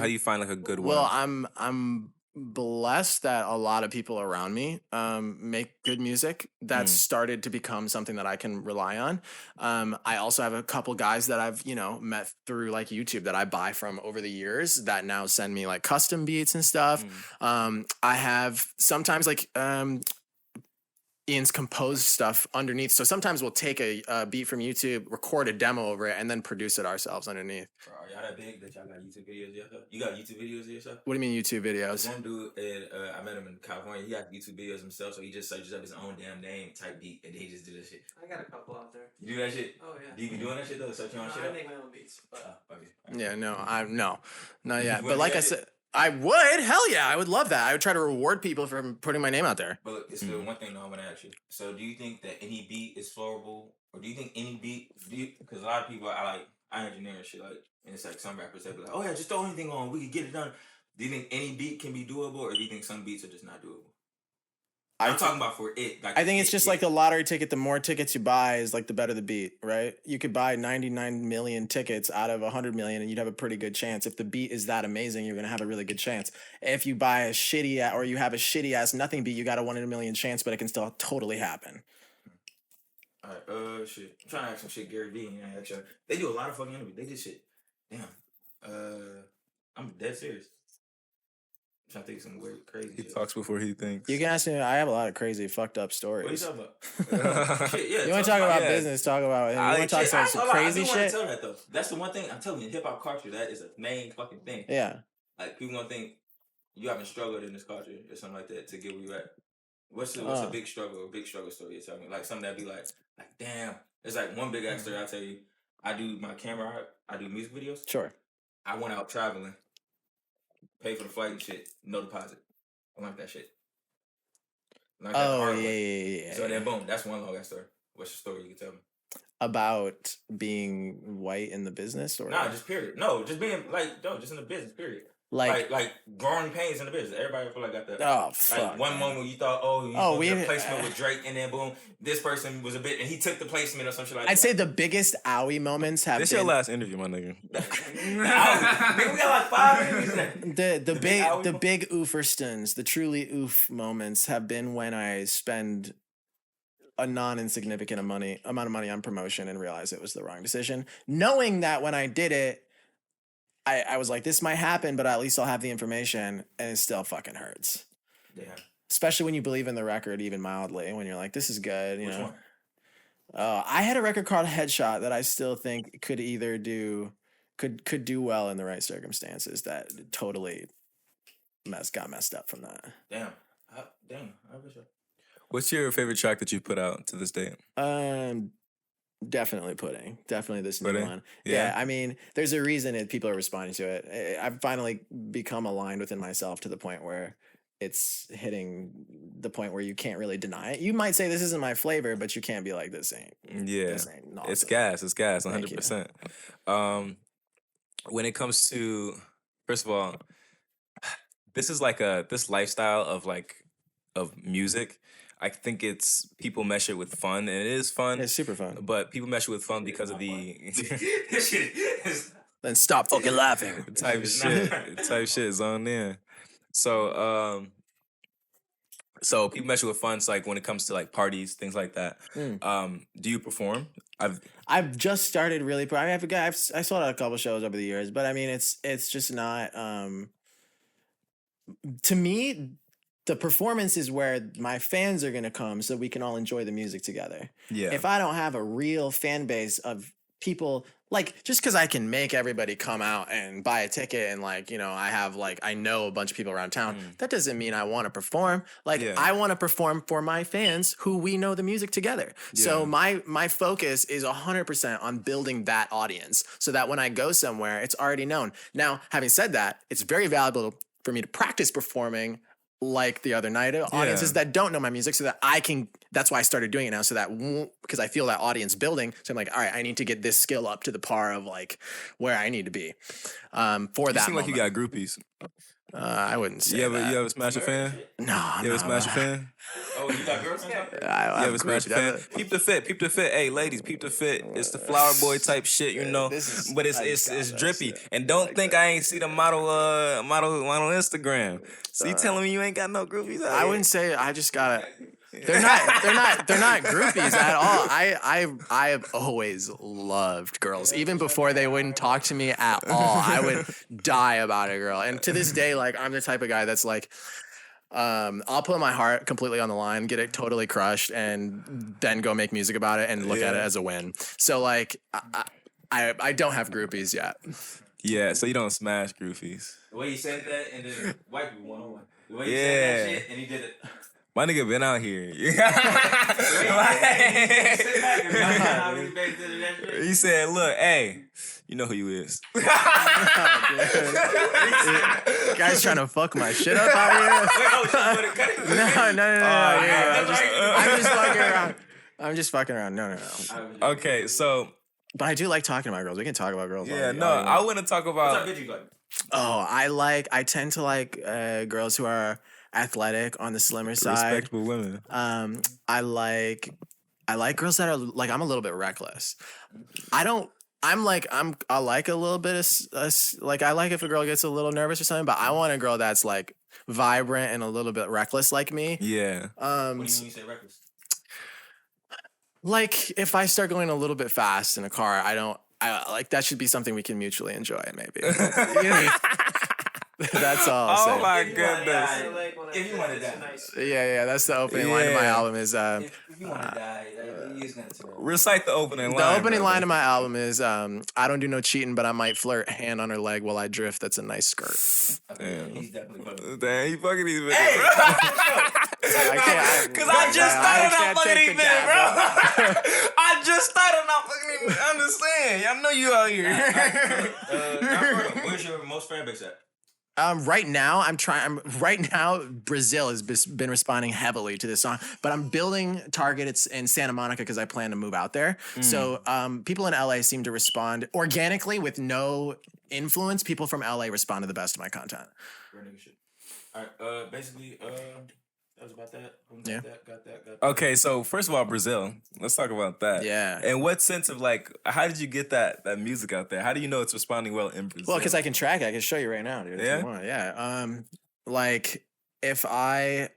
G: do you find like a good one?
F: Well, I'm blessed that a lot of people around me make good music that's started to become something that I can rely on. I also have a couple guys that I've met through like YouTube that I buy from over the years that now send me like custom beats and stuff. I have sometimes like Ian's composed stuff underneath. So sometimes we'll take a beat from YouTube, record a demo over it, and then produce it ourselves underneath.
D: Bro, are y'all that big that y'all got YouTube videos of yourself? You got YouTube videos of yourself?
F: What do you mean YouTube videos?
D: One dude, I met him in California. He got YouTube videos himself, so he just searches up his own damn name, type beat, and then he just do that shit.
E: I got a couple out there.
D: You do that shit?
E: Oh yeah.
D: Do you be doing that shit though? Search your own
E: No,
D: shit
E: I
D: up?
E: make my own beats. But
D: Okay.
F: Yeah, no, not yet.
D: You
F: But
D: wanna
F: like
D: do
F: I
D: that
F: said, I would. Hell yeah, I would love that. I would try to reward people for putting my name out there.
D: But look, it's the one thing though I want to ask you. So, do you think that any beat is flowable, or do you think any beat? Because a lot of people, I engineer and shit, like, and it's like some rappers they be like, "Oh yeah, just throw anything on, we can get it done." Do you think any beat can be doable, or do you think some beats are just not doable? I'm talking about for it. Like,
F: I think it's just like the lottery ticket. The more tickets you buy is like the better the beat, right? You could buy 99 million tickets out of 100 million and you'd have a pretty good chance. If the beat is that amazing, you're going to have a really good chance. If you buy a shitty or you have a shitty ass nothing beat, you got a 1 in a million chance, but it can still totally happen.
D: All right, shit. I'm trying to ask some shit Gary Vee and actually they do a lot of fucking interviews. They did shit. Damn. I'm dead serious. I'm trying to think of some weird, crazy
G: He
D: shit.
G: talks before he thinks.
F: You can ask me. I have a lot of crazy, fucked up stories.
D: What are you talking about? Shit, yeah.
F: You want to talk about
G: yeah.
F: business? Talk about it. You want to talk about some crazy
D: I
F: shit?
D: want to tell that though. That's the one thing I'm telling you. Hip hop culture, that is a main fucking thing.
F: Yeah.
D: Like people gonna think you haven't struggled in this culture or something like that to get where you at. What's a big struggle or big struggle story you're telling me? Like something that'd be like damn, It's like one big extra. I tell you, I do my camera. I do music videos.
F: Sure.
D: I went out traveling, paid for the flight and shit. No deposit. I learned that shit. Learned that the hard way.
F: Yeah.
D: So then, boom. That's one long ass story. What's your story? You can tell me.
F: About being white in the business, or
D: Nah, just period. No, just being like, no, just in the business. Period. Like growing pains in the business. Everybody feel like got that.
F: Oh, fuck.
D: Like one moment you thought, we had a placement with Drake, and then boom, this person was a bit, and he took the placement or some shit like that.
F: I'd say the biggest owie moments have
G: This
F: been...
G: your last interview, my nigga.
D: Nigga, we got like 5 interviews there.
F: The big ooferstons, the truly oof moments have been when I spend a non-insignificant amount of money on promotion and realize it was the wrong decision. Knowing that when I did it, I was like, this might happen, but at least I'll have the information, and it still fucking hurts.
D: Yeah.
F: Especially when you believe in the record, even mildly, when you're like, this is good, you
D: Which
F: know.
D: one?
F: I had a record called Headshot that I still think could either do well in the right circumstances that totally got messed up from that.
D: Damn. I wish I...
G: What's your favorite track that you put out to this day?
F: Definitely Pudding. Definitely this new
G: Pudding?
F: one.
G: Yeah.
F: I mean, there's a reason people are responding to it. I've finally become aligned within myself to the point where it's hitting the point where you can't really deny it. You might say this isn't my flavor, but you can't be like, this ain't.
G: Yeah.
F: This ain't awesome.
G: It's gas, 100%. When it comes to, first of all, this is like this lifestyle of music. I think it's people measure it with fun, and it is fun.
F: It's super fun.
G: But people measure with fun because of the
D: This shit is...
F: Then stop fucking laughing.
G: type shit is on there. So people measure with fun. So like when it comes to like parties, things like that. Do you perform?
F: I've just started really. I sold out a couple shows over the years, but I mean, it's just not. To me, the performance is where my fans are gonna come, so we can all enjoy the music together.
G: Yeah.
F: If I don't have a real fan base of people, like, just because I can make everybody come out and buy a ticket and I know a bunch of people around town, that doesn't mean I want to perform. I want to perform for my fans who we know the music together.
G: Yeah.
F: So my focus is 100% on building that audience so that when I go somewhere, it's already known. Now, having said that, it's very valuable for me to practice performing like the other night, audiences that don't know my music, so that I can. That's why I started doing it now, so that because I feel that audience building. So I'm like, all right, I need to get this skill up to the par of like where I need to be. For that,
G: seem like you got groupies.
F: I wouldn't say
G: you
F: that.
G: ever smash a fan?
F: No,
G: You ever smash a fan?
D: Oh, you got girls?
G: You ever smash a fan? Peep the fit. Hey, ladies, peep the fit. It's the flower boy type shit, you know. But it's drippy. And don't think I ain't see the model on Instagram. So you telling me you ain't got no groupies?
F: I wouldn't say. I just gotta. They're not groupies at all. I have always loved girls, even before they wouldn't talk to me at all. I would die about a girl, and to this day, like, I'm the type of guy that's like, I'll put my heart completely on the line, get it totally crushed, and then go make music about it and look at it as a win. So like, I don't have groupies yet.
G: Yeah, so you don't smash groupies.
D: The way he said that, and then white people 1-on-1. The way he said that shit, and he did it.
G: My nigga been out here. He said, look, hey, you know who you is.
F: Guys trying to fuck my shit up out here? No. I'm just fucking around. I'm just fucking around. No.
G: Okay, so.
F: But I do like talking about girls. We can talk about girls.
G: Yeah, I want to talk about.
D: What type of bitch you like?
F: Oh, I tend to like girls who are athletic on the slimmer side.
G: Respectable women.
F: I like girls that are like, I'm a little bit reckless. I like a little bit of like, I like if a girl gets a little nervous or something, but I want a girl that's like vibrant and a little bit reckless like me.
G: Yeah.
D: What do you mean you say reckless?
F: Like, if I start going a little bit fast in a car, I like, that should be something we can mutually enjoy, maybe. That's all I'll say.
G: Oh my
E: If you wanna die,
G: goodness.
E: like, when I
D: If you
E: said
D: wanna
E: it's
D: die.
E: nice.
F: Yeah, that's the opening line of my
G: Yeah.
F: album is
D: If you want to die, you just gonna tell.
G: Recite the opening line.
F: the opening
G: brother.
F: line of my album is I don't do no cheating, but I might flirt, hand on her leg while I drift. That's a nice skirt.
D: Okay, he's definitely fucking.
G: Damn, he fucking these bitches,
D: Hey,
G: bro.
F: can't-
G: Cause I just
F: I
G: started
F: can't
G: out fucking
F: take
G: these
F: the
G: bitches,
F: jab,
G: bro. I just started out fucking these. I'm just saying. I know you out here.
D: Where's your most fan base at?
F: Right now, right now, Brazil has been responding heavily to this song, but I'm building Target. It's in Santa Monica because I plan to move out there. So people in LA seem to respond organically with no influence. People from LA respond to the best of my content.
D: Real nigga shit. All right. Basically, that was about that.
F: Yeah.
D: Got that.
G: Okay, so first of all, Brazil. Let's talk about that.
F: Yeah.
G: In what sense of like, how did you get that music out there? How do you know it's responding well in Brazil?
F: Well, because I can track it. I can show you right now, dude.
G: Yeah?
F: If you want. Yeah. Like if I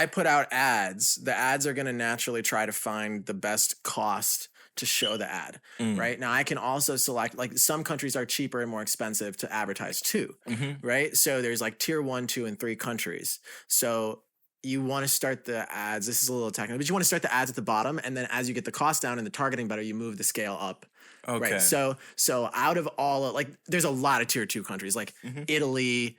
F: put out ads, the ads are gonna naturally try to find the best cost to show the ad. Right now, I can also select like some countries are cheaper and more expensive to advertise too. Right. So there's like tier 1, 2, and 3 countries. So you want to start the ads. This is a little technical, but you want to start the ads at the bottom, and then as you get the cost down and the targeting better, you move the scale up.
G: Okay.
F: Right. So out of all like, there's a lot of tier 2 countries like Italy.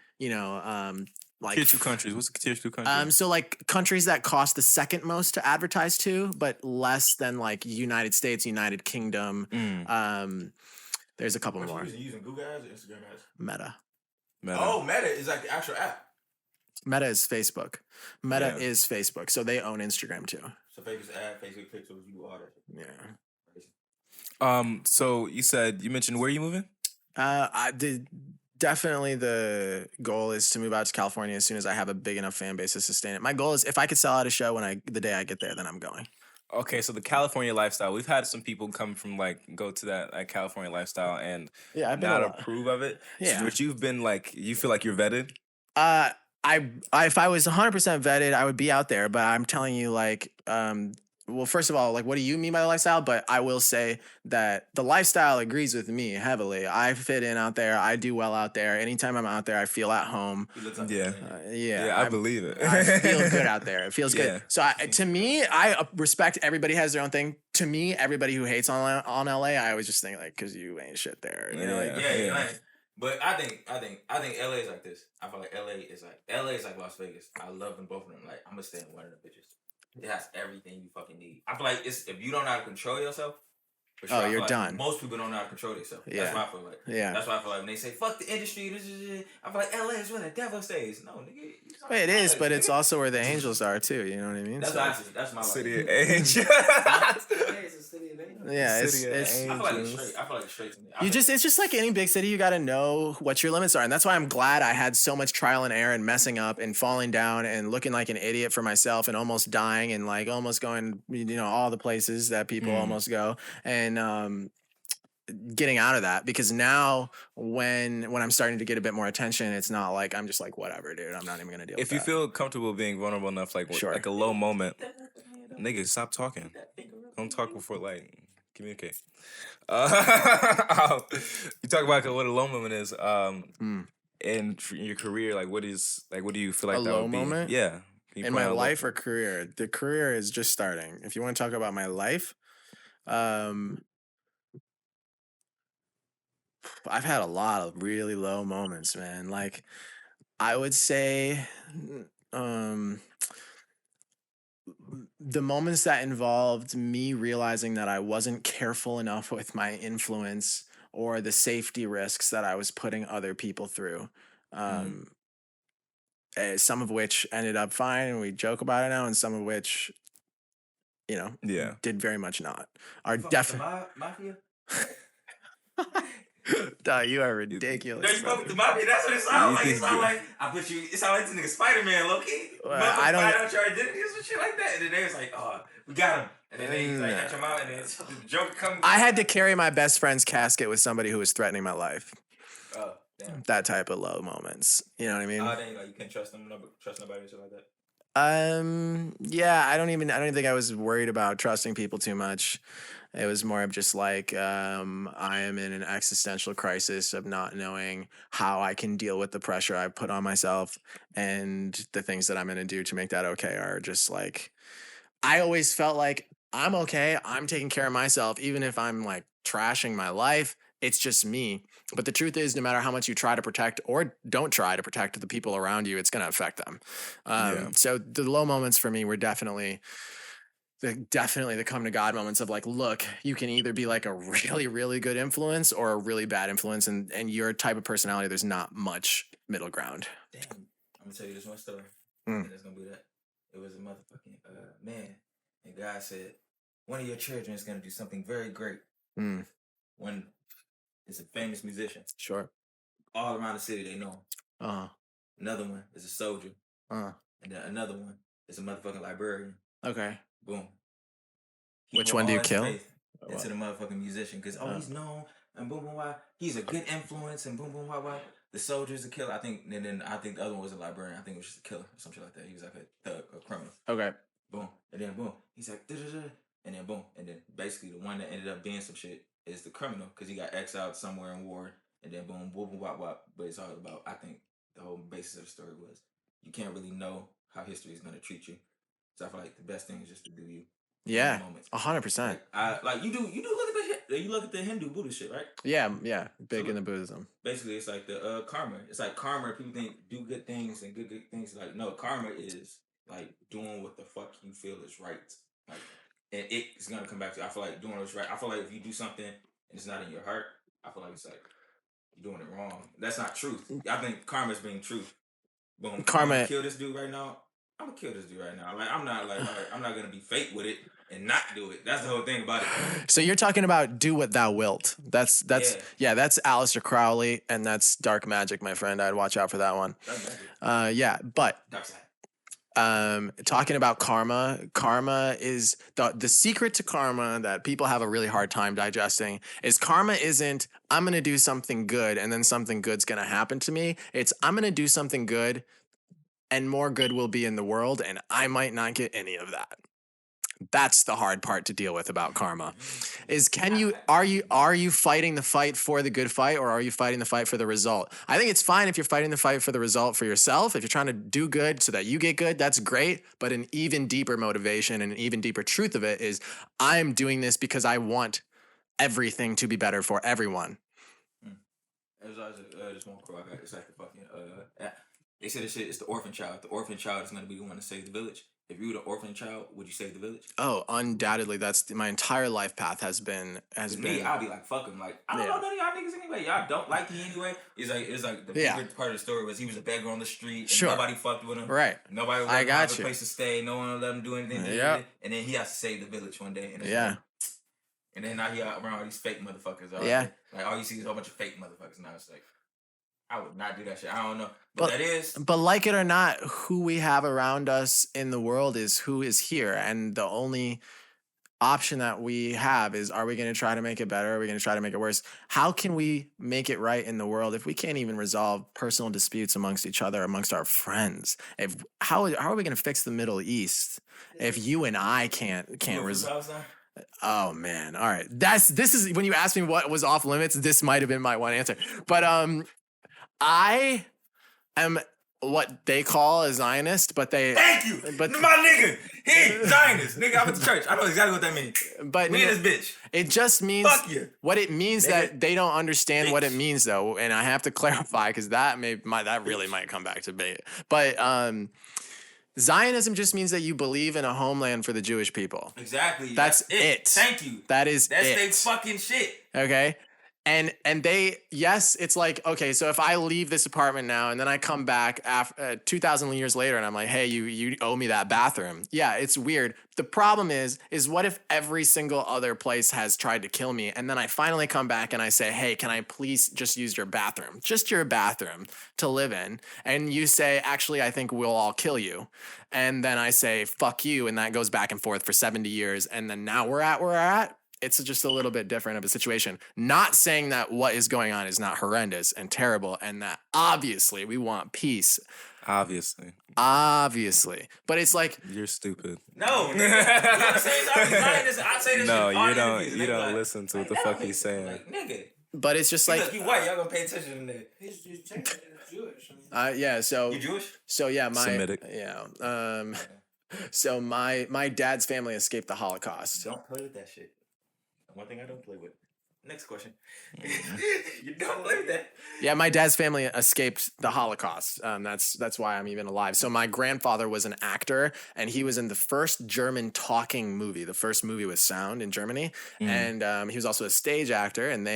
F: Like
G: tier 2 countries. What's a tier 2 country?
F: So like countries that cost the second most to advertise to, but less than like United States, United Kingdom. There's a couple more.
D: What you using Google ads or Instagram ads?
F: Meta.
D: Oh, Meta is like the actual app.
F: Meta is Facebook. Meta is Facebook, so they own Instagram too.
D: So Facebook ad, Facebook pixels, you do all that.
F: Yeah.
G: So you mentioned where you moving?
F: I did. Definitely the goal is to move out to California as soon as I have a big enough fan base to sustain it. My goal is if I could sell out a show the day I get there, then I'm going.
G: Okay, so the California lifestyle. We've had some people come from go to that California lifestyle and
F: I've been
G: not approve of it.
F: Yeah.
G: So, but you've been you feel like you're vetted?
F: I if I was 100% vetted, I would be out there. But I'm telling you, well, first of all, what do you mean by the lifestyle? But I will say that the lifestyle agrees with me heavily. I fit in out there. I do well out there. Anytime I'm out there, I feel at home.
G: Yeah, I believe it.
F: I feel good out there. It feels good.
G: Yeah.
F: So to me, I respect everybody has their own thing. To me, everybody who hates on LA, I always just think because you ain't shit there. You know,
D: Yeah. But I think LA is like this. I feel like LA is like Las Vegas. I love them both of them. Like I'm gonna stay in one of them bitches. It has everything you fucking need. I feel like if you don't know how to control yourself, for sure,
F: you're
D: like
F: done.
D: Most people don't know how to control themselves.
F: Yeah.
D: That's what I feel like.
F: Yeah.
D: That's why I feel like when they say fuck the industry, I feel like LA is where the devil stays. No, nigga.
F: It is, but it's also where the angels are too. You know what I mean?
D: That's that's my
G: City
D: life.
G: of Angels.
E: It's a city of angels.
F: Yeah,
G: City of
F: it's
D: I feel like it's straight. I feel like it's straight to me.
F: it's just like any big city, you got to know what your limits are. And that's why I'm glad I had so much trial and error and messing up and falling down and looking like an idiot for myself and almost dying and almost going, all the places that people almost go. And, getting out of that, because now when I'm starting to get a bit more attention, it's not like I'm just whatever, dude, I'm not even gonna deal with
G: If you
F: that.
G: feel comfortable being vulnerable enough,
F: Sure.
G: like a low moment, nigga, stop talking. Don't talk before communicate. You talk about what a low moment is. In your career, what do you feel like
F: A
G: that
F: low
G: would be?
F: moment?
G: Yeah. Can you
F: In
G: point
F: my
G: out
F: life or career? The career is just starting. If you want to talk about my life, I've had a lot of really low moments, man. I would say the moments that involved me realizing that I wasn't careful enough with my influence or the safety risks that I was putting other people through. Some of which ended up fine and we joke about it now, and some of which, did very much not. Are definitely
D: Mafia?
F: Duh, you are ridiculous.
D: No, you
F: bro.
D: fuck with the Mafia. That's what it sounds like. It sounds like it sounds like this nigga Spider-Man, low key.
F: I don't-
D: find out your identity or some shit like that. And then they was like, oh, we got him. And then they catch him out, and then the Joker comes.
F: I had to carry my best friend's casket with somebody who was threatening my life.
D: Oh, damn.
F: That type of low moments. You know what I mean?
D: Then you can't trust nobody or shit like that.
F: Yeah, I don't even think I was worried about trusting people too much. It was more of just like I am in an existential crisis of not knowing how I can deal with the pressure I put on myself, and the things that I'm going to do to make that okay are just like, I always felt like I'm okay. I'm taking care of myself, even if I'm like trashing my life. It's just me. But the truth is, no matter how much you try to protect or don't try to protect the people around you, it's going to affect them. So the low moments for me were definitely the come to God moments of like, look, you can either be like a really, really good influence or a really bad influence. And your type of personality, there's not much middle ground.
D: Damn. I'm going to tell you this one story.
F: Mm.
D: And it's going to be that. It was a motherfucking man. And God said, one of your children is going to do something very great.
F: Mm.
D: One is a famous musician.
F: Sure.
D: All around the city, they know him.
F: Uh-huh.
D: Another one is a soldier.
F: Uh-huh.
D: And then another one is a motherfucking librarian.
F: Okay.
D: Boom.
F: Which one do you kill?
D: Into the motherfucking musician. Because, he's known. And boom, boom, why. He's a good influence. And boom, boom, why. The soldier's a killer. I think the other one was a librarian. I think it was just a killer or some shit like that. He was like a thug, a criminal.
F: Okay.
D: Boom. And then boom. He's like, da-da-da. And then boom. And then basically the one that ended up being some shit is the criminal. Because he got exiled somewhere in war. And then boom, boom, boom, wop, wop. But it's all about, I think, the whole basis of the story was you can't really know how history is going to treat you. So I feel like the best thing is just to do you.
F: Yeah, 100%.
D: Like you do look at the Hindu Buddhist shit, right?
F: Yeah, big into Buddhism.
D: Basically, it's like the karma. It's like karma. People think do good things and good things. Like no, karma is like doing what the fuck you feel is right. Like, and it's gonna come back to you. I feel like doing what's right. I feel like if you do something and it's not in your heart, I feel like it's like you're doing it wrong. That's not truth. I think karma is being truth. Boom.
F: Karma.
D: I'm gonna kill this dude right now. Like I'm not gonna be fake with it and not do it. That's the whole thing about it.
F: So you're talking about do what thou wilt. That's that's Aleister Crowley, and that's dark magic, my friend. I'd watch out for that one. But
D: dark side.
F: Talking about karma is the secret to karma that people have a really hard time digesting is karma isn't I'm gonna do something good and then something good's gonna happen to me. It's I'm gonna do something good and more good will be in the world, and I might not get any of that. That's the hard part to deal with about karma. Is are you fighting the fight for the good fight, or are you fighting the fight for the result? I think it's fine if you're fighting the fight for the result for yourself. If you're trying to do good so that you get good, that's great. But an even deeper motivation and an even deeper truth of it is I'm doing this because I want everything to be better for everyone.
D: There's always this one quote I got. It's like the fucking they say this shit is the orphan child. The orphan child is going to be the one to save the village. If you were the orphan child, would you save the village?
F: Oh, undoubtedly. That's my entire life path has been.
D: Me, I'll be like, fuck him. Like, I don't know none of y'all niggas anyway. Y'all don't like me anyway. It's like the biggest part of the story was he was a beggar on the street. And nobody fucked with him.
F: Right.
D: Nobody would let him have a place to stay. No one would let him do anything.
F: Yeah.
D: And then he has to save the village one day. And and then now he out around all these fake motherfuckers. Like all you see is a whole bunch of fake motherfuckers. Now it's like, I would not do that shit. I don't know. But
F: like it or not, who we have around us in the world is who is here. And the only option that we have is, are we going to try to make it better? Are we going to try to make it worse? How can we make it right in the world if we can't even resolve personal disputes amongst each other, amongst our friends? How are we going to fix the Middle East if you and I can't resolve? Oh man. All right. This is when you asked me what was off limits, this might have been my one answer. But I am what they call a Zionist, but they
D: thank you. But my nigga, he Zionist. Nigga, I went to church. I know exactly what that means.
F: But
D: me and this bitch.
F: It just means what it means that they don't understand what it means though, and I have to clarify because that really might come back to me. But Zionism just means that you believe in a homeland for the Jewish people.
D: Exactly.
F: That's it.
D: Thank you.
F: That's
D: they fucking shit.
F: Okay. And it's like, okay, so if I leave this apartment now and then I come back after 2,000 years later and I'm like, hey, you owe me that bathroom. Yeah, it's weird. The problem is what if every single other place has tried to kill me and then I finally come back and I say, hey, can I please just use your bathroom? Just your bathroom to live in. And you say, actually, I think we'll all kill you. And then I say, fuck you. And that goes back and forth for 70 years. And then now we're at where we're at. it's just a little bit different of a situation. Not saying that what is going on is not horrendous and terrible, and that obviously we want peace.
G: Obviously.
F: But it's like
G: You're stupid.
D: No, nigga. You wanna say something? I say this
G: No,
D: shit all
G: you don't.
D: interviews,
G: You
D: nigga,
G: don't
D: like,
G: listen to what the
D: that
G: fuck
D: don't
G: he's
D: make-
G: saying.
D: Like, nigga.
F: but it's just like
D: Look, you white. Y'all gonna pay attention to that.
E: He's technically Jewish. I mean,
F: yeah. So
D: You Jewish?
F: so yeah,
G: Semitic.
F: so my dad's family escaped the Holocaust.
D: Don't play with that shit. One thing I don't play with. Next question. You don't play with that.
F: Yeah, my dad's family escaped the Holocaust. That's why I'm even alive. So my grandfather was an actor, and he was in the first German talking movie, the first movie with sound in Germany. And he was also a stage actor, and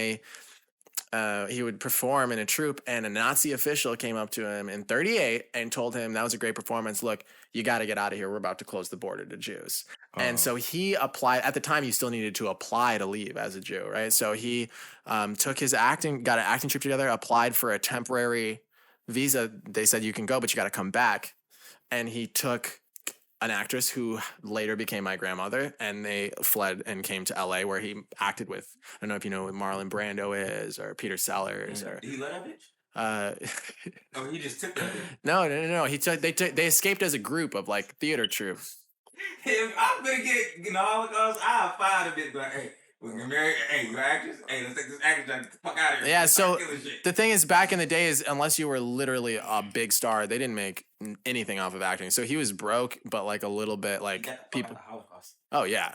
F: he would perform in a troupe, and a Nazi official came up to him in 1938 and told him that was a great performance. Look, you got to get out of here. We're about to close the border to Jews. And so he applied. At the time, you still needed to apply to leave as a Jew, right? So he took his got an acting troupe together, applied for a temporary visa. They said you can go, but you got to come back. And he took an actress who later became my grandmother, and they fled and came to LA, where he acted with, I don't know if you know who Marlon Brando is, or Peter Sellers, or
D: Did he let that bitch? Or he just took that bitch?
F: no. They escaped as a group of like theater troupe.
D: If I'm gonna get the Holocaust, I'll fire the bitch. Like, hey, we're gonna marry. Hey, you actress? Hey, let's take this actress and get the fuck out of here.
F: Yeah, so
D: Killing shit.
F: the thing is, back in the days, unless you were literally a big star, they didn't make anything off of acting. So he was broke, but like a little bit
D: He
F: like
D: got the fuck
F: people.
D: out of the Holocaust.
F: Oh yeah,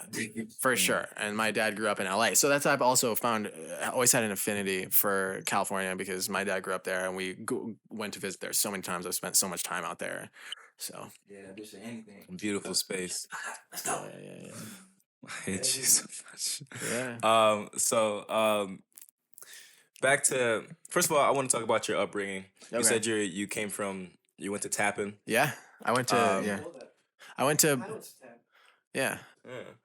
F: for sure. And my dad grew up in LA, so that's I've also found. I always had an affinity for California because my dad grew up there, and we went to visit there so many times. I've spent so much time out there. So
D: Yeah, bitch, or anything.
G: Beautiful space.
D: Let's go.
F: yeah.
G: I hate you so much.
F: Yeah.
G: Back to, first of all, I want to talk about your upbringing. You
F: Okay.
G: said you went to Tappan.
F: Yeah, I went to
E: I
F: I went to
E: went to Tap.
F: yeah.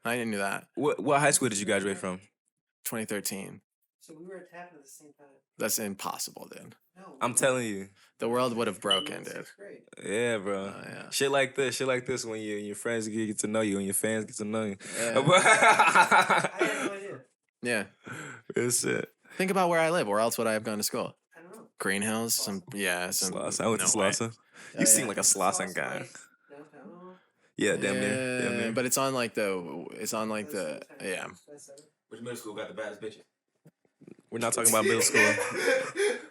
F: I didn't know that.
G: What high school did you graduate from?
F: 2013.
E: So we were at Tap at the same time.
F: That's impossible, dude.
E: No,
G: I'm telling you.
F: The world would have
E: we were
F: broken,
E: in
F: dude.
E: sixth grade.
G: Yeah, bro.
F: Yeah.
G: Shit like this when your friends get to know you and your fans get to know you.
F: Yeah.
E: I had no idea.
F: Yeah.
G: It's it.
F: Think about where I live. Where else would I have gone to school?
E: I don't know.
F: Green Hills. Some
G: Slauson. I went to
F: no way.
G: Slauson.
F: Oh,
G: You seem
F: yeah.
G: like a Slauson guy.
E: Like downtown.
G: Yeah, damn near. Damn near.
F: But it's on like the yeah.
D: Which middle school got the baddest bitches?
G: We're not talking about middle school.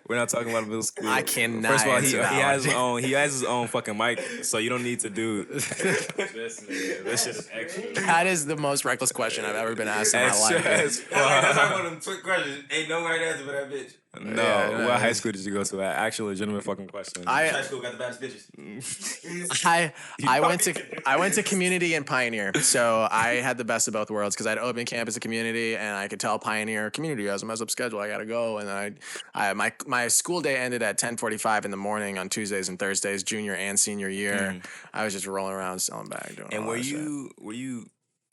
G: We're not talking about middle school.
F: I cannot
G: First of all, he
F: answer that
G: has his
F: one.
G: own. He has his own fucking mic, so you don't need to do. This shit is extra.
F: That is the most reckless question I've ever been asked in my
G: Extra
F: life.
G: as
D: That's
G: fuck.
D: one of them quick questions. Ain't no right answer for that bitch.
G: No,
F: Yeah,
G: what high school did you go to? Actual legitimate fucking question.
D: Which high
F: I
D: school got the baddest bitches?
F: I went to community and Pioneer, so I had the best of both worlds because I had open campus and community, and I could tell Pioneer community has a messed up schedule. I gotta go, and my school day ended at 10:45 in the morning on Tuesdays and Thursdays, junior and senior year. I was just rolling around selling back doing.
G: And
F: all
G: were
F: that shit.
G: you?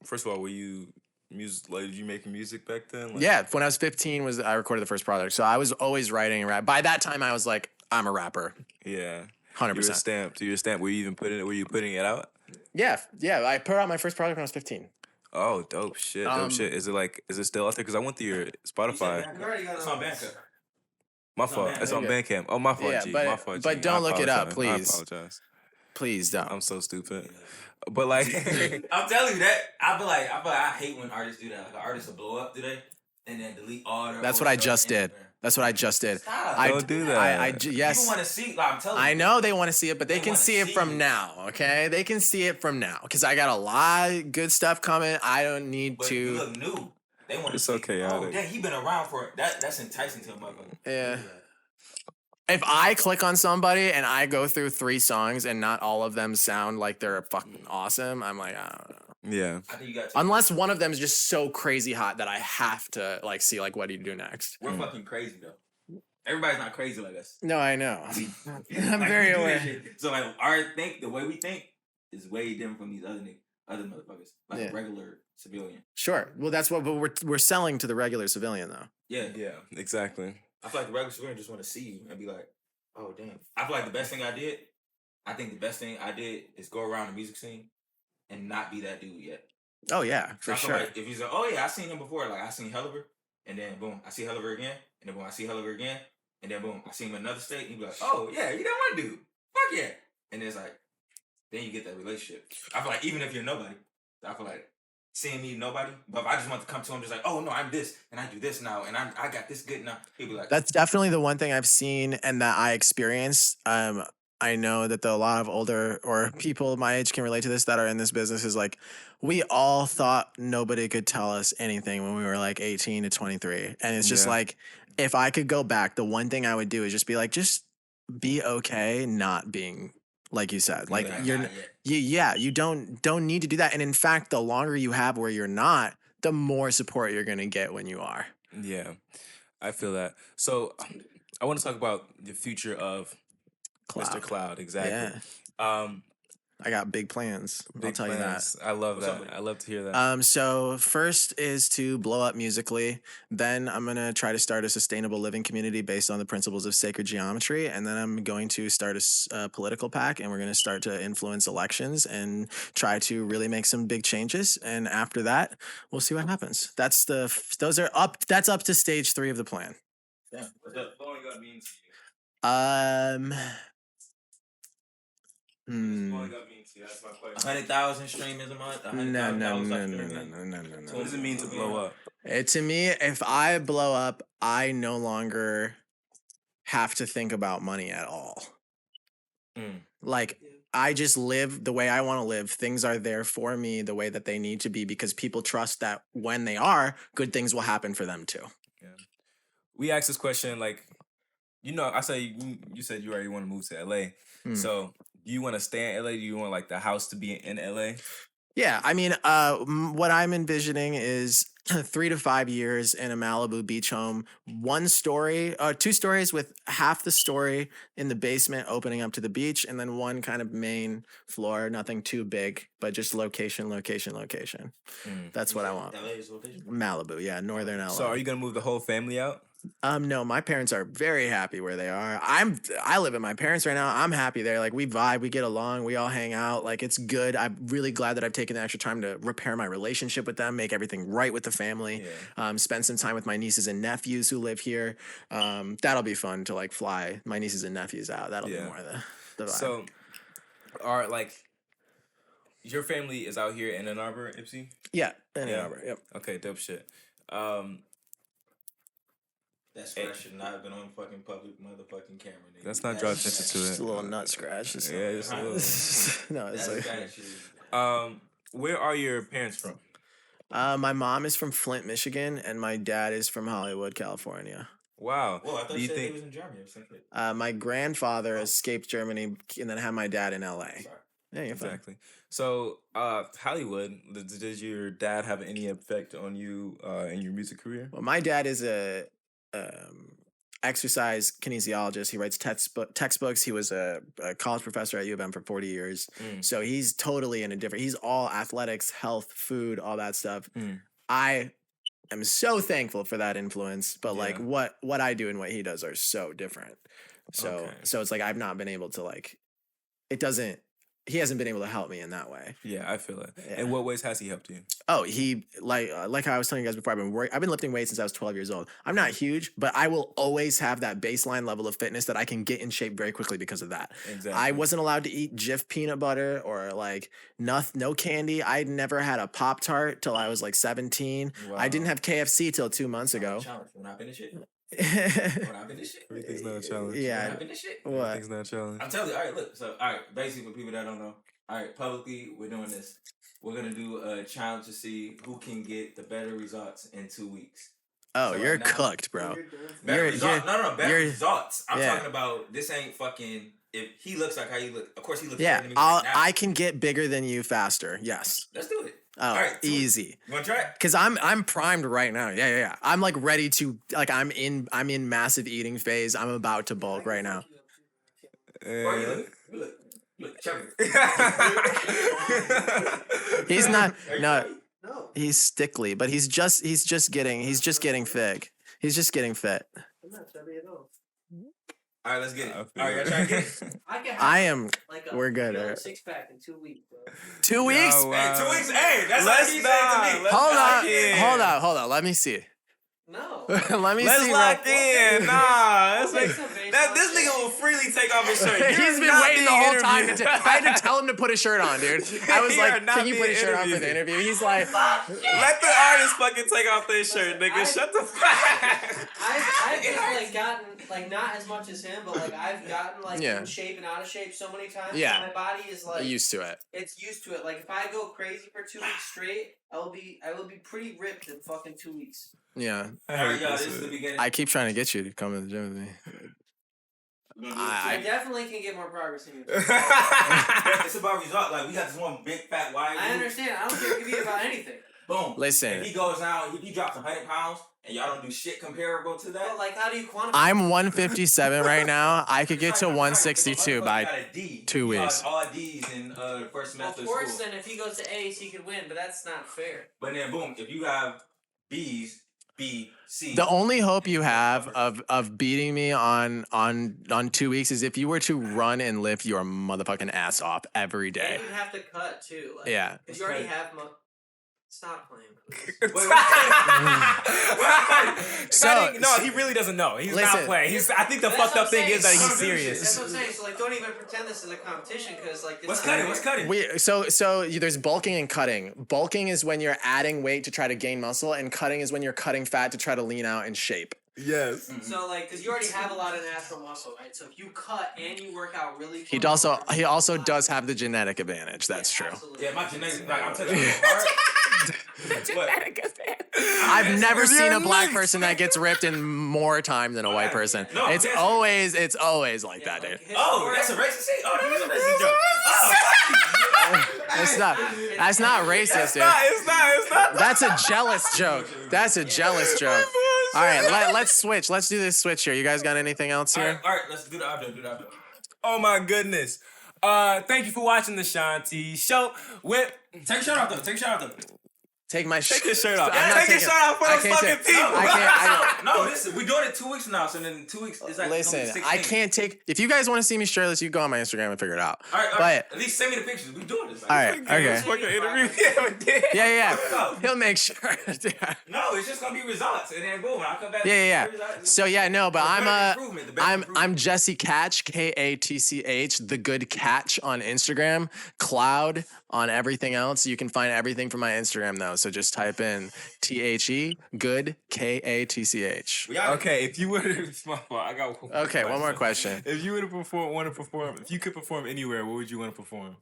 G: First of all, were you music? Like, did you make music back then? Like,
F: Yeah, when I was 15 I recorded the first project. So I was always writing and rap. By that time I was like, I'm a rapper.
G: Yeah.
F: 100%.
G: You were stamped. You were stamped. Were you even putting it? Were you putting it out?
F: Yeah. I put out my first project when I was 15.
G: Oh, dope shit. Dope shit. Is it still out there? Because I went through your Spotify.
E: We already got
D: It's
E: it
D: on Bandcamp.
G: My fault. It's on Bandcamp. Oh, my fault,
F: Yeah,
G: G.
F: but-
G: My fault, G.
F: but don't
G: I
F: look it up,
G: apologize.
F: please.
G: I apologize.
F: Please don't.
G: I'm so stupid. But like,
D: I'm telling you that. I feel like I hate when artists do that. Like an artist will blow up today and then delete all their.
F: That's
D: old
F: what I
D: stuff
F: just
D: on
F: did.
D: Instagram.
F: That's what I just did.
D: Stop.
G: Don't do that.
F: Yes.
D: People want to see. Like I'm telling you.
F: I know they want to see it, but they
D: They
F: can
D: wanna
F: see it
D: see
F: from
D: it.
F: now, okay? They can see it from now because I got a lot of good stuff coming. I don't need
D: But you
F: to.
D: look new. They want to
G: It's
D: see.
G: so chaotic.
D: Oh, damn, he been around for that. That's enticing to a motherfucker.
F: Yeah. If I click on somebody and I go through 3 songs and not all of them sound like they're fucking awesome, I'm like, I don't know.
G: yeah.
D: I think you got.
F: Unless one of them is just so crazy hot that I have to like see like what do you do next.
D: We're fucking crazy though. Everybody's not crazy like us.
F: No, I know. I'm
D: Like,
F: very
D: we do
F: aware.
D: that shit. So like the way we think is way different from these other motherfuckers. Like
F: Yeah.
D: regular civilian.
F: Sure. Well, that's what but we're selling to the regular civilian though.
D: Yeah.
G: Yeah. Exactly.
D: I feel like the regular civilian just want to see you and be like, oh damn. I feel like the best thing I did is go around the music scene and not be that dude yet.
F: Oh yeah,
D: So
F: for
D: I feel
F: sure.
D: like if he's like, oh yeah, I seen him before. Like I seen Helliver, and then boom, I see Helliver again, and then boom, I see Helliver again, and then boom, I see him in another state. And he be like, oh yeah, you that one dude. Fuck yeah. And it's like, then you get that relationship. I feel like even if you're nobody, I feel like seeing me nobody, but if I just want to come to him, just like, oh no, I'm this, and I do this now, and I got this good now. He'd be like,
F: That's definitely the one thing I've seen and that I experienced. I know that a lot of older or people my age can relate to this that are in this business is like, we all thought nobody could tell us anything when we were like 18 to 23. And it's just like, if I could go back, the one thing I would do is just be like, just be okay not being like you said. Like you don't need to do that. And in fact, the longer you have where you're not, the more support you're gonna get when you are.
G: Yeah, I feel that. So I want to talk about the future of Mr. Cloud. Exactly.
F: Yeah. I got big plans. I'll tell you that.
G: I love that. I love to hear that.
F: So first is to blow up musically. Then I'm going to try to start a sustainable living community based on the principles of sacred geometry. And then I'm going to start a political PAC, and we're going to start to influence elections and try to really make some big changes. And after that, we'll see what happens. That's up to stage 3 of the plan.
D: yeah,
C: What does blowing up mean to you? Blowing up mean to you? That's my question.
D: 100,000 streamers a month.
G: What does it mean to blow up?
F: To me, if I blow up, I no longer have to think about money at all. Like, I just live the way I want to live. Things are there for me the way that they need to be because people trust that when they are, good things will happen for them too.
G: Yeah. We asked this question, like, I say you said you already want to move to LA. So do you want to stay in LA? Do you want like the house to be in LA?
F: Yeah, I mean, what I'm envisioning is 3 to 5 years in a Malibu beach home, 2 stories with half the story in the basement opening up to the beach, and then one kind of main floor, nothing too big, but just location. That's what I want.
D: LA's location?
F: Malibu, yeah, northern LA.
G: So are you gonna move the whole family out?
F: No, my parents are very happy where they are. I live with my parents right now. I'm happy there. Like, we vibe, we get along, we all hang out. Like, it's good. I'm really glad that I've taken the extra time to repair my relationship with them, make everything right with the family. Spend some time with my nieces and nephews who live here. That'll be fun to like fly my nieces and nephews out. That'll be more the vibe.
G: So, are like your family is out here in Ann Arbor, Ipsy?
F: Yeah, in Ann Arbor. Yep.
G: Okay, dope shit.
D: That scratch should not have been on fucking public motherfucking camera. Nigga.
G: Let's not draw attention to it.
F: Just a little nut scratch.
G: Just a little.
F: No, it's like.
G: Where are your parents from?
F: My mom is from Flint, Michigan, and my dad is from Hollywood, California.
G: Wow.
D: Well, I thought you said he was in Germany or something.
F: My grandfather escaped Germany and then had my dad in LA.
D: Sorry.
F: Yeah, you're
G: exactly. So, Hollywood, did your dad have any effect on you in your music career?
F: Well, my dad is a exercise kinesiologist. He writes textbooks. He was a college professor at U of M for 40 years. So he's totally he's all athletics, health, food, all that stuff. I am so thankful for that influence, but like what I do and what he does are so different. So it's like I've not been able to he hasn't been able to help me in that way.
G: Yeah, I feel it. Yeah. In what ways has he helped you?
F: Oh, he like how I was telling you guys before, I've been lifting weights since I was 12 years old. I'm not huge, but I will always have that baseline level of fitness that I can get in shape very quickly because of that.
G: Exactly.
F: I wasn't allowed to eat Jif peanut butter or like no candy. I'd never had a Pop-Tart till I was like 17. Wow. I didn't have KFC till 2 months ago.
D: When I finish it.
G: Everything's not a challenge.
F: Yeah. What?
G: Everything's not a challenge.
D: I'm telling you. All right, look. So, all right. Basically, for people that don't know, all right, publicly, we're doing this. We're gonna do a challenge to see who can get the better results in 2 weeks.
F: Oh, so you're right now, cooked, bro.
D: Better results. I'm talking about this ain't fucking. If he looks like how you look, of course he looks.
F: Yeah, I can get bigger than you faster. Yes.
D: Let's do it.
F: Oh, all right, easy.
D: You wanna try it?
F: Cause I'm primed right now. Yeah. I'm like ready to I'm in massive eating phase. I'm about to bulk right now.
D: Look, check
F: He's not. No, he's stickly, but he's just getting thick. He's just getting fit.
E: I'm not chubby at all.
D: All right, let's get it. All
G: feel
D: right, y'all
G: it.
D: trying to get it?
E: I can have
F: I am.
E: like
F: We're good.
E: a
F: Alright.
E: 6-pack in 2 weeks, bro.
F: 2 weeks.
G: Oh, wow.
D: Hey, 2 weeks. Hey, that's
G: Let's
D: what he said to me.
F: Hold
G: lock
F: on.
G: in.
F: Hold on. Let me see.
E: No.
F: Let me
G: Let's
F: see.
G: lock in. Nah,
E: We'll take some baseball
G: that this
E: shit.
G: nigga will freely take off his shirt.
F: He's
G: You're
F: been
G: not
F: waiting the
G: being
F: whole time.
G: interviewed.
F: I had to tell him to put a shirt on, dude. I was
G: You are
F: like,
G: not
F: "Can you put a
G: being
F: shirt on for the
G: interviewed.
F: interview?" He's like,
G: Let the artist fucking take off their shirt, nigga. Shut the fuck.
E: I've just like gotten like not as much as him, but like I've gotten like
F: Yeah.
E: in shape and out of shape so many times.
F: Yeah.
E: that my body is like
F: used to it.
E: it's used to it. Like if I go crazy for 2 weeks straight, I will be pretty ripped in fucking 2 weeks.
F: Yeah.
D: All right, y'all, this is the beginning.
F: I keep trying to get you to come to the gym with me.
E: I definitely can get more progress in you.
D: It's about result. Like, we got this one big fat wide
E: I
D: dude.
E: understand. I don't care if it be about anything.
D: Boom.
F: Listen.
D: If he goes out, if he drops 100 pounds, and y'all don't do shit comparable to that.
E: But like, how do you quantify?
F: I'm 157 right now. I could get to
D: It's like,
F: 162
D: motherfucker
F: by
D: got a D.
F: 2
D: He
F: weeks.
D: got all D's in first
E: Well, of
D: semester of
E: course,
D: school.
E: then if he goes to A's, he could win, but that's not fair.
D: But then, boom, if you have B's, B, C.
F: The only hope you have of beating me on 2 weeks is if you were to run and lift your motherfucking ass off every day.
E: And you'd have to cut too. Like,
F: Yeah.
E: Because you already have. Stop playing.
F: So-
G: no, he really doesn't know. He's not
F: Listen.
G: playing. I think the
E: That's
G: fucked
E: what
G: up thing
E: I'm
G: is that
E: saying.
G: he's serious.
E: That's what I'm saying. So like, don't even pretend this is a competition because like. This
D: What's
E: is
D: cutting?
E: not
D: What's
E: fair.
D: cutting?
F: So there's bulking and cutting. Bulking is when you're adding weight to try to gain muscle, and cutting is when you're cutting fat to try to lean out and shape.
G: Yes.
E: So like, because you already have a lot of natural muscle, right? So if you cut and you work out really.
F: He also does have the genetic advantage. That's true.
E: Absolutely.
D: Yeah, my genetics, like, I'm telling you, hard.
F: I've never seen a
G: You're
F: black
G: nuts.
F: person that gets ripped in more time than a white person.
D: No,
F: It's
D: yes.
F: always like
E: Yeah,
F: that, dude.
E: like, his
D: Oh,
E: story-
D: that's a racist thing? Oh, that was a racist joke. Oh,
F: That's not racist, dude.
G: It's not.
F: That's a jealous joke. That's a jealous joke. All right, let's switch. Let's do this switch here. You guys got anything else
D: all
F: here?
D: right, let's do the outro.
G: Oh my goodness. Thank you for watching the Shanti Show. Whip.
D: Take a shot off, though.
F: Take my
G: Take your shirt off.
F: I'm not
G: Take your
F: taking-
G: shirt off for
F: I
G: the
F: can't
G: fucking
F: take-
G: people.
F: I can't.
D: No, listen, we're doing it 2 weeks from now, so then in 2 weeks, it's like
F: Listen,
D: gonna be
F: I
D: 16.
F: can't take. If you guys want to see me shirtless, you go on my Instagram and figure it out.
D: All right,
F: But
D: at least send me the pictures. We doing this.
F: all right, okay.
G: Fucking interview. Yeah, we did.
F: Yeah. He'll make sure.
D: No, it's just gonna be results, and then boom, when I come back.
F: Yeah.
D: the results,
F: So yeah, no, but
D: the better improvement, the better improvement.
F: I'm Jesse KATCH, KATCH, the good catch on Instagram, Cloud on everything else. You can find everything from my Instagram though. So just type in THE good KATCH.
D: We out.
G: Okay, if you were to, it's my fault. I got one.
F: Okay, one more question.
G: If you were to perform, if you could perform anywhere, where would you want to perform?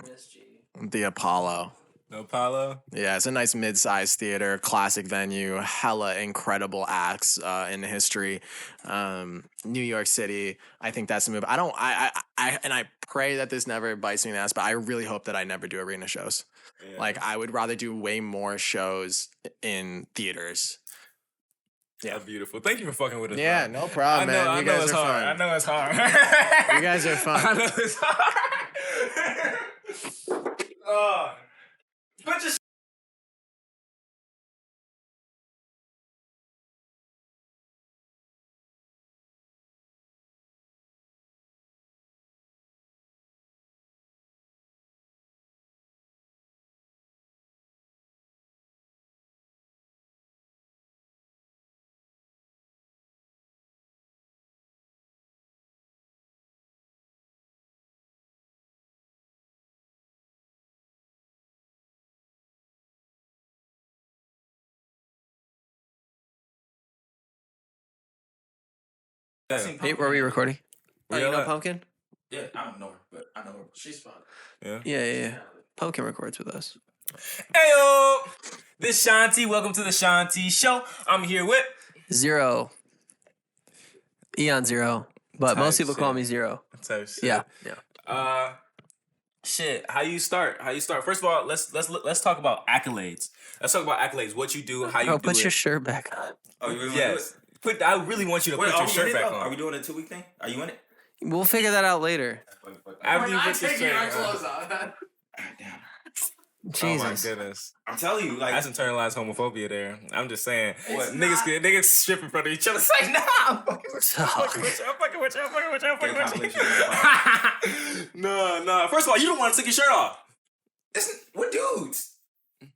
E: MSG.
F: The Apollo.
G: The Apollo.
F: Yeah, it's a nice mid-sized theater, classic venue, hella incredible acts in history. New York City, I think that's the move. I pray that this never bites me in the ass, but I really hope that I never do arena shows.
G: Yeah.
F: Like, I would rather do way more shows in theaters.
G: Yeah, beautiful. Thank you for fucking with us.
F: Yeah,
G: bro.
F: no problem, man.
G: I
F: You
G: know
F: guys
G: it's
F: are
G: hard.
F: fun.
G: I know it's hard.
F: You guys are fun.
G: I know it's hard. Put your
E: Hey, were we recording? Oh, you
G: Yeah.
E: know Pumpkin?
D: Yeah, I don't know her, but I know her.
B: She's fun.
E: Yeah. Pumpkin records with us.
G: Heyo! This Shanti. Welcome to the Shanti Show. I'm here with
E: 0. Eon 0. But most
G: Type
E: people call
G: shit.
E: me 0.
G: type shit.
E: Yeah.
G: Shit. How you start? First of all, let's talk about accolades. Let's talk about accolades. What you do, how you
E: Bro,
G: do
E: put
G: it.
E: your shirt back on.
D: Oh, you really
G: Yes. I really want you to
D: Wait,
G: put
D: are
G: your
D: we
G: shirt
D: in it,
G: back
D: though?
G: on.
D: Are we doing a 2 week thing? Are you in it?
E: We'll figure that out later.
G: After you
B: We're not
G: put your
B: taking
G: shirt
B: our
G: on.
B: clothes off.
D: Damn.
F: Jesus.
G: Oh my goodness.
D: I'm telling you, like
G: That's internalized homophobia there. I'm just saying.
A: What?
G: Niggas strip in front of each other. It's like, nah, I'm fucking with you. I'm fucking with you. I'm fucking with you. I'm fucking with you. I'm fucking with you. No. First of all, you don't want to take your shirt off.
D: What dudes?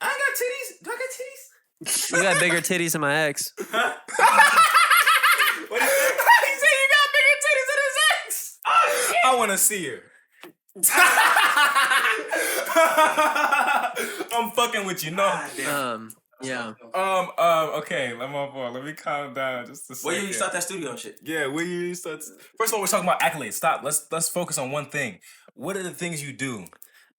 D: I ain't got titties. Do I got titties?
E: You got bigger titties than my ex.
G: What do you say? He said you got bigger titties than his ex. Oh, shit. I want to see her. I'm fucking with you. No.
E: Yeah.
G: Okay. Let me calm down just a second.
D: Where you start that studio and shit?
G: Yeah, where you start. First of all, we're talking about accolades. Stop. Let's focus on one thing. What are the things you do?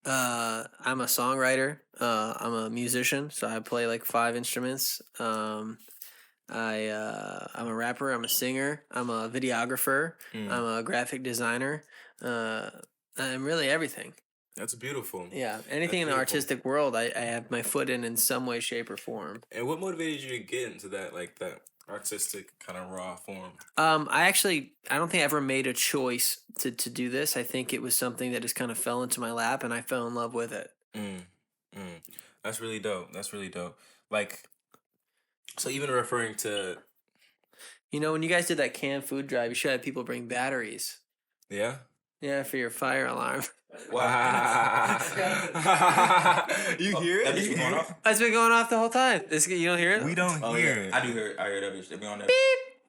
E: I'm a songwriter. I'm a musician, so I play like 5 instruments. I'm a rapper. I'm a singer. I'm a videographer. I'm a graphic designer. I'm really everything.
G: That's beautiful.
E: Yeah, anything in the artistic world, I have my foot in some way, shape, or form.
G: And what motivated you to get into that, like that artistic kind of raw form?
E: I don't think I ever made a choice to do this. I think it was something that just kind of fell into my lap, and I fell in love with it.
G: That's really dope. Like, so even referring to,
E: you know, when you guys did that canned food drive, you should have people bring batteries.
G: yeah.
E: Yeah, for your fire alarm.
G: Wow. You hear it?
D: That bitch be going off?
E: It's been going off the whole time. You don't hear it?
G: We don't hear it.
D: I do hear it. I hear that bitch. They be on there.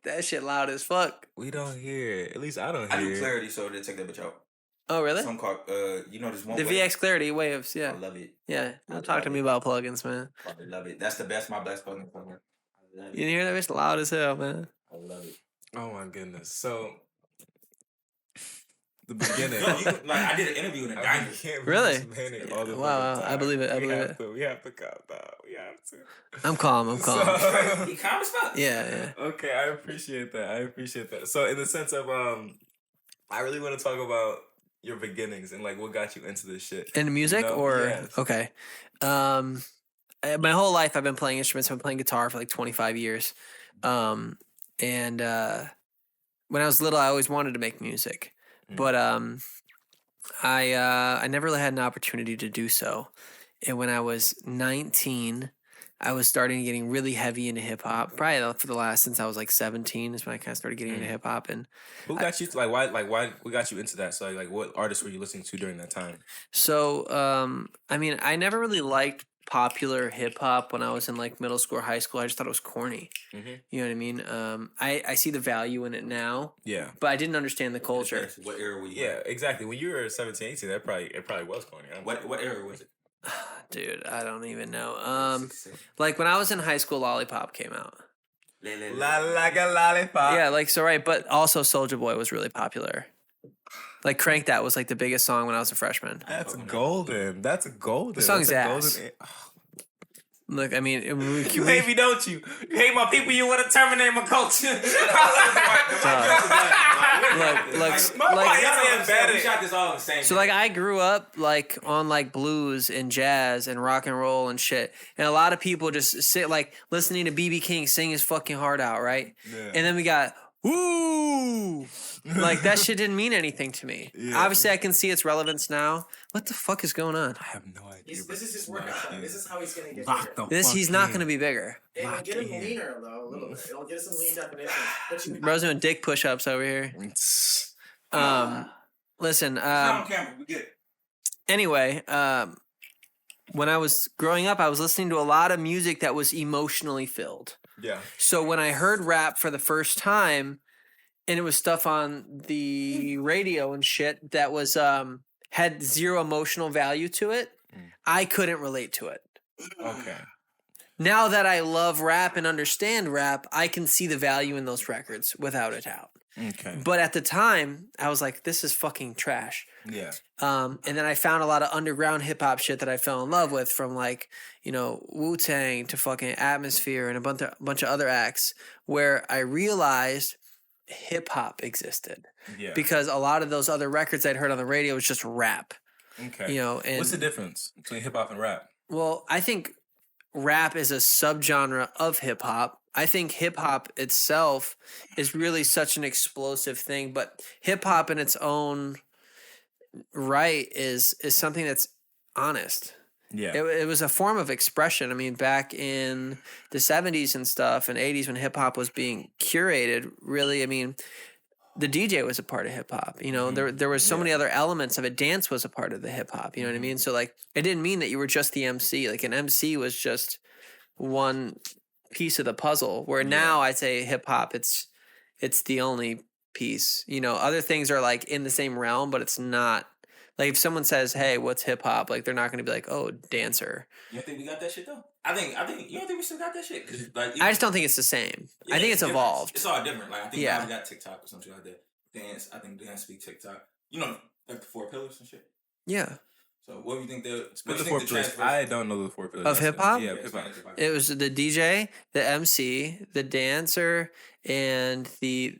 E: That shit loud as fuck.
G: We don't hear it. At least I don't hear
D: I do
G: it.
D: clarity, so they take that bitch out.
E: Oh, really?
D: Some called, you know this one
E: The
D: way?
E: VX Clarity waves, yeah.
D: I love it.
E: Yeah, don't talk to me about plugins, man.
D: I love it. That's the best my best plugin ever. I love
E: You
D: it.
E: hear that bitch loud as hell, man.
D: I love it.
G: Oh my goodness. So the beginning.
D: No, I did an interview in a diner.
E: Really?
G: Wow,
E: I believe it.
G: We have to calm down. We have to.
E: I'm calm.
G: So-
D: He calm as fuck.
E: Yeah.
G: Okay, I appreciate that. So in the sense of I really want to talk about your beginnings and like what got you into this shit.
E: In music
G: You know?
E: or
G: Yes.
E: okay. My whole life I've been playing instruments. I've been playing guitar for like 25 years. And when I was little, I always wanted to make music, but I never really had an opportunity to do so. And when I was 19, I was starting getting really heavy into hip hop. Probably for the last since I was like 17 is when I kind of started getting into hip hop. And
G: Who got you to, why what got you into that? So like what artists were you listening to during that time?
E: so, I mean, I never really liked popular hip hop when I was in like middle school or high school. I just thought it was corny.
G: Mhm.
E: You know what I mean? I see the value in it now,
G: Yeah.
E: but I didn't understand the culture.
D: What era were you
G: Yeah, exactly. When you were 17, 18, it probably was corny.
D: What era was it?
E: Dude, I don't even know. Like when I was in high school, Lollipop came out.
G: Like a lollipop.
E: Yeah, like so right, but also Soulja Boy was really popular. Like Crank That was like the biggest song when I was a freshman.
G: That's golden. That's golden.
E: The song's
G: That's
E: ass.
G: golden.
E: Look, I mean,
G: You hate me, don't you? You hate my people. You want to terminate my culture.
E: look,
D: We shot this all in the same.
E: so like I grew up like on like blues and jazz and rock and roll and shit, and a lot of people just sit like listening to BB King sing his fucking heart out, right?
G: Yeah.
E: And then we got woo, like that shit didn't mean anything to me.
G: Yeah.
E: Obviously, I can see its relevance now. What the fuck is going on?
G: I have no idea.
B: This is his workout. This is how he's gonna get
G: Lock
B: bigger.
G: the fuck
E: He's not
G: in.
E: going to be bigger.
B: It'll get him leaner though, a little bit. It'll get some lean definition. But you
E: Bro's doing dick push-ups over here. Listen.
D: on camera. We get it.
E: Anyway, when I was growing up, I was listening to a lot of music that was emotionally filled.
G: Yeah.
E: So when I heard rap for the first time, and it was stuff on the radio and shit that was had zero emotional value to it, I couldn't relate to it.
G: Okay.
E: Now that I love rap and understand rap, I can see the value in those records without a doubt.
G: Okay.
E: But at the time, I was like, this is fucking trash.
G: Yeah.
E: And then I found a lot of underground hip hop shit that I fell in love with, from like, you know, Wu-Tang to fucking Atmosphere and a bunch of other acts, where I realized hip hop existed.
G: Yeah.
E: Because a lot of those other records I'd heard on the radio was just rap.
G: Okay.
E: You know, and
G: what's the difference between hip hop and rap?
E: well, I think rap is a subgenre of hip hop. I think hip hop itself is really such an explosive thing, but hip hop in its own right is something that's honest.
G: Yeah.
E: It was a form of expression. I mean, back in the 70s and stuff and 80s when hip hop was being curated, really, I mean, the DJ was a part of hip hop. You know, there was so many other elements of it. Dance was a part of the hip hop. You know what I mean? So like, it didn't mean that you were just the MC. Like an MC was just one piece of the puzzle. Where now I'd say hip hop, it's the only piece. You know, other things are like in the same realm, but it's not. Like if someone says, "Hey, what's hip hop?" Like they're not going to be like, "Oh, dancer."
D: You don't think we got that shit though? I think you don't think we still got that shit? 'Cause, like,
E: I just don't think it's the same. I think it's
D: different.
E: evolved.
D: It's all different. Like I think
E: Yeah.
D: now we got TikTok or something like that. Dance. I think dance speak TikTok. You know, like the 4 pillars and shit.
E: Yeah.
D: So what do you think the
G: But the 4 pillars. I don't know the 4 pillars.
E: Of hip hop?
G: Yeah, hip hop.
E: It was the DJ, the MC, the dancer, and the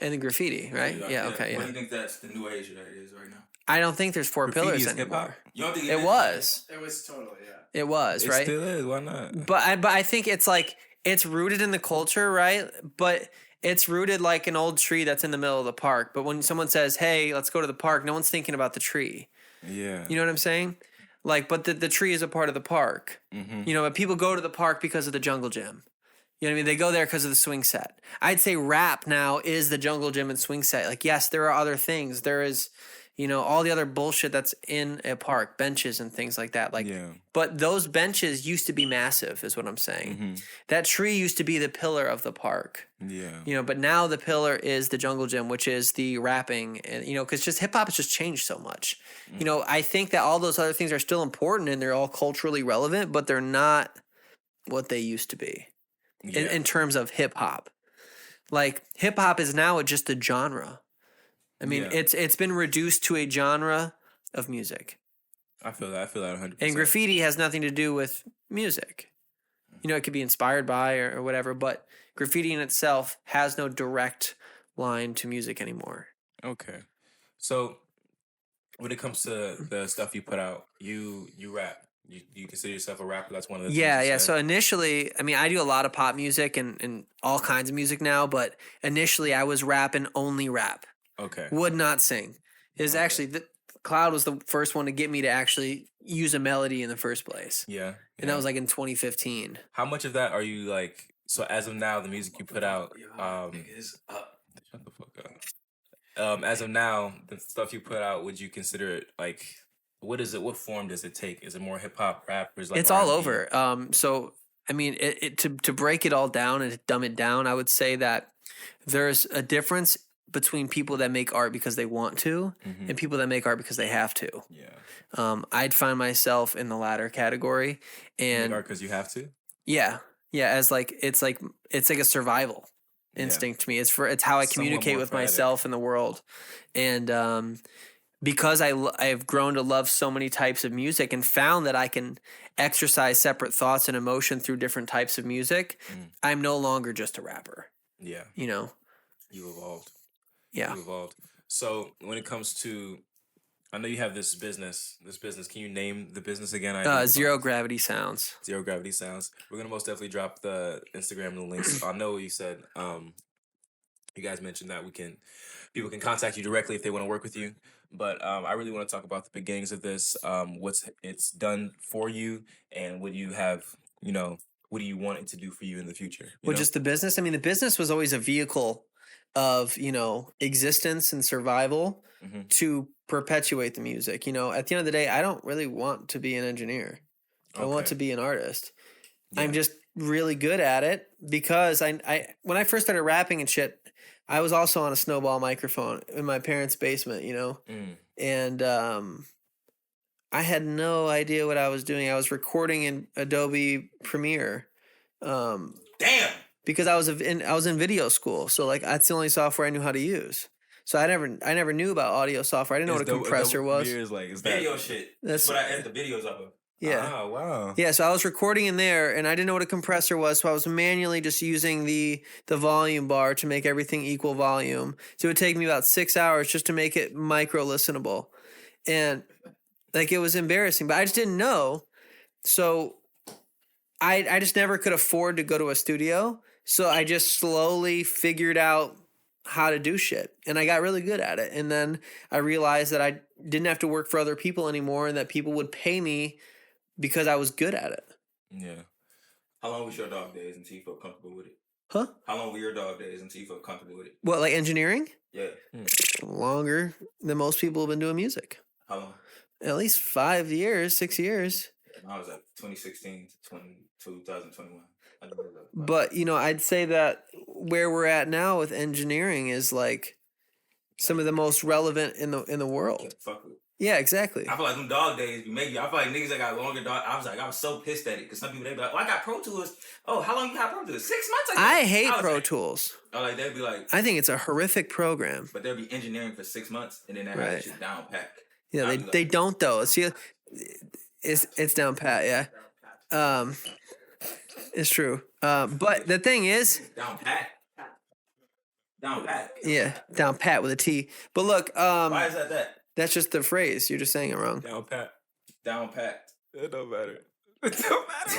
E: graffiti, right? Yeah. Okay.
D: What
E: Yeah.
D: do you think that's the new age that it is right now?
E: I don't think there's 4
G: Graffiti
E: pillars
G: is hip-hop?
E: anymore.
D: You don't think
E: It was.
B: It was totally, yeah.
E: It was,
G: It
E: right?
G: still is. Why not?
E: But I think it's like it's rooted in the culture, right? But it's rooted like an old tree that's in the middle of the park. But when someone says, "Hey, let's go to the park," no one's thinking about the tree.
G: Yeah.
E: You know what I'm saying? Like, but the tree is a part of the park. You know, but people go to the park because of the jungle gym. You know what I mean? They go there because of the swing set. I'd say rap now is the jungle gym and swing set. Like, yes, there are other things. There is, you know, all the other bullshit that's in a park, benches and things like that. Like, but those benches used to be massive, is what I'm saying. That tree used to be the pillar of the park.
G: Yeah.
E: You know, but now the pillar is the jungle gym, which is the rapping, and you know, because just hip hop has just changed so much. You know, I think that all those other things are still important and they're all culturally relevant, but they're not what they used to be in terms of hip hop. Like hip hop is now just a genre. I mean, it's been reduced to a genre of music.
G: I feel that 100%.
E: And graffiti has nothing to do with music. You know, it could be inspired by or whatever, but graffiti in itself has no direct line to music anymore.
G: Okay. So when it comes to the stuff you put out, you rap. You consider yourself a rapper? That's one of the things you
E: Yeah.
G: said.
E: So initially, I mean, I do a lot of pop music and all kinds of music now, but initially I was rapping only rap.
G: Okay.
E: Would not sing. It was actually, Cloud was the first one to get me to actually use a melody in the first place.
G: Yeah.
E: And that was like in 2015.
G: How much of that are you like, so as of now, the music you put out,
D: Shut the fuck
G: up. As of now, the stuff you put out, would you consider it like, what is it? What form does it take? Is it more hip hop, rap, or is it like
E: It's all
G: R&B?
E: over. So I mean, to break it all down and to dumb it down, I would say that there's a difference between people that make art because they want to and people that make art because they have to.
G: Yeah.
E: I'd find myself in the latter category, and
G: Make art because you have to.
E: yeah, as like it's like a survival instinct to me. It's how I
G: Somewhat
E: communicate
G: more
E: with
G: poetic.
E: myself and the world, and because I've grown to love so many types of music and found that I can exercise separate thoughts and emotion through different types of music, I'm no longer just a rapper.
G: Yeah.
E: You know?
G: You evolved.
E: Yeah.
G: You evolved. So when it comes to, I know you have this business. Can you name the business again?
E: Zero Gravity Sounds.
G: Zero Gravity Sounds. We're gonna most definitely drop the Instagram and the links. I know you said you guys mentioned that people can contact you directly if they want to work with you. But I really want to talk about the beginnings of this, what's it's done for you, and what you have, what do you want it to do for you in the future?
E: Just the business? I mean, the business was always a vehicle of, existence and survival to perpetuate the music. At the end of the day, I don't really want to be an engineer. I want to be an artist. Yeah. I'm just really good at it because I when I first started rapping and shit, I was also on a snowball microphone in my parents' basement, and I had no idea what I was doing. I was recording in Adobe Premiere.
D: Damn.
E: Because I was in video school, so like that's the only software I knew how to use. So I never knew about audio software. I didn't know what a compressor was.
G: Is that
D: video shit. That's what I edit the videos off of.
E: Yeah.
G: Oh, wow.
E: Yeah, so I was recording in there, and I didn't know what a compressor was, so I was manually just using the volume bar to make everything equal volume. So it would take me about 6 hours just to make it micro-listenable. And, like, it was embarrassing, but I just didn't know. So I just never could afford to go to a studio, so I just slowly figured out how to do shit, and I got really good at it. And then I realized that I didn't have to work for other people anymore and that people would pay me because I was good at it.
D: Yeah. How long was your dog days until you felt comfortable with it?
E: Huh?
D: How long were your dog days until you felt comfortable with it?
E: What, like engineering?
D: Yeah.
E: Longer than most people have been doing music.
D: How long?
E: At least 5 years, 6 years.
D: I was like 2016 to 2021.
E: But, you know, I'd say that where we're at now with engineering is like some of the most relevant in the world.
D: Fuck with.
E: Yeah, exactly.
D: I feel like them dog days, I feel like niggas that got longer dog. I was so pissed at it because some people they be like, "Oh, I got Pro Tools. Oh, how long you have Pro Tools? 6 months."
E: I hate Pro Tools.
D: Oh, like they'd be like,
E: I think it's a horrific program.
D: But they'll be engineering for 6 months and then they have shit down pat.
E: Yeah, they don't though. It's down pat. Yeah, it's true. But the thing is,
D: down pat. Down pat.
E: Yeah, down pat with a T. But look,
D: why is that?
E: That's just the phrase. You're just saying it wrong.
G: Down pat.
D: Down pat.
G: It don't matter. It don't matter,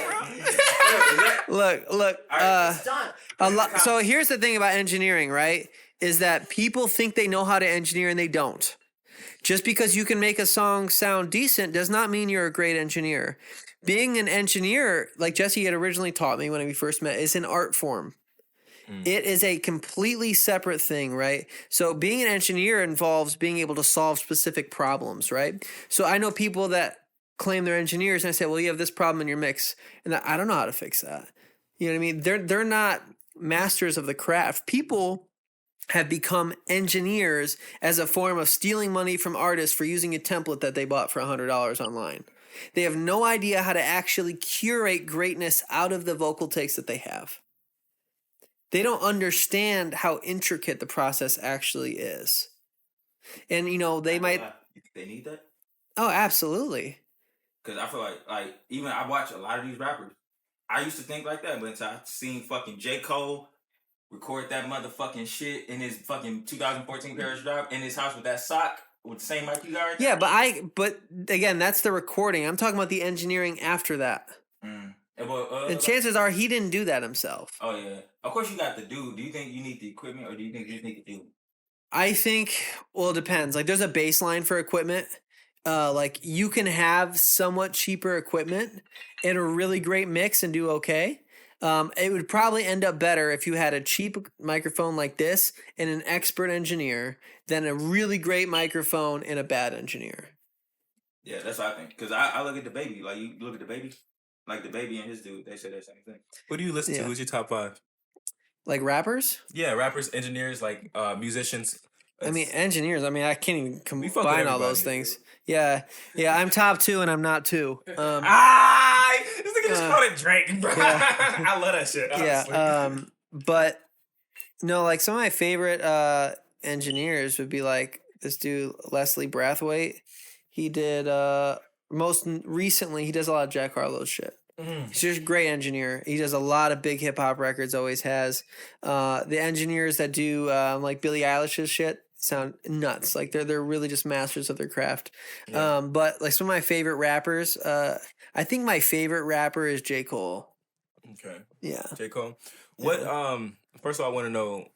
E: bro. Look. A lot. So here's the thing about engineering, right? Is that people think they know how to engineer and they don't. Just because you can make a song sound decent does not mean you're a great engineer. Being an engineer, like Jesse had originally taught me when we first met, is an art form. It is a completely separate thing, right? So being an engineer involves being able to solve specific problems, right? So I know people that claim they're engineers, and I say, well, you have this problem in your mix, and I don't know how to fix that. You know what I mean? They're not masters of the craft. People have become engineers as a form of stealing money from artists for using a template that they bought for $100 online. They have no idea how to actually curate greatness out of the vocal takes that they have. They don't understand how intricate the process actually is. And, you know, they might...
D: You think they need that?
E: Oh, absolutely.
D: Because I feel like, even I watch a lot of these rappers. I used to think like that, but until I seen fucking J. Cole record that motherfucking shit in his fucking 2014 Paris drop in his house with that sock with the same mic you got right there.
E: Yeah, but again, that's the recording. I'm talking about the engineering after that. And chances are he didn't do that himself.
D: Oh, yeah. Of course you got the dude. Do you think you need the equipment or do you think you just need the dude?
E: I think, well, it depends. Like, there's a baseline for equipment. Like, you can have somewhat cheaper equipment and a really great mix and do okay. It would probably end up better if you had a cheap microphone like this and an expert engineer than a really great microphone and a bad engineer.
D: Yeah, that's what I think. Because I look at the baby. Like, you look at the baby. Like, the baby and his dude, they say that same thing.
G: What do you listen to? Who's your top 5?
E: Like rappers?
G: Yeah, rappers, engineers, like musicians.
E: I mean, engineers. I mean, I can't even combine all those things. Yeah, I'm top 2 and I'm not 2.
G: This nigga just called it Drake, bro. Yeah. I love that shit. Honestly.
E: Yeah, but no, like some of my favorite engineers would be like this dude Leslie Brathwaite. He did most recently. He does a lot of Jack Harlow's shit. He's just a great engineer. He does a lot of big hip hop records. Always has. The engineers that do like Billie Eilish's shit sound nuts. Like they're really just masters of their craft. Yeah. But like some of my favorite rappers, I think my favorite rapper is J. Cole.
G: Okay.
E: Yeah.
G: J. Cole. What? First of all, I want to know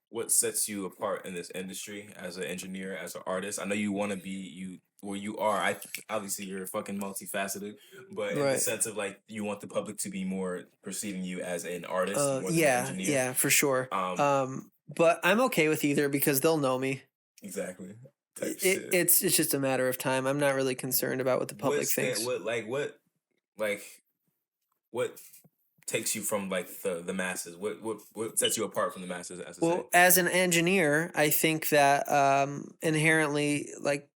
G: what sets you apart in this industry as an engineer, as an artist. I know you want to be you are. Obviously you're fucking multifaceted, but in the sense of like you want the public to be more perceiving you as an artist. More than an engineer.
E: Yeah, for sure. But I'm okay with either because they'll know me.
G: Exactly.
E: It's just a matter of time. I'm not really concerned about what the public thinks.
G: What takes you from like the masses? What sets you apart from the masses?
E: As an engineer, I think that inherently, like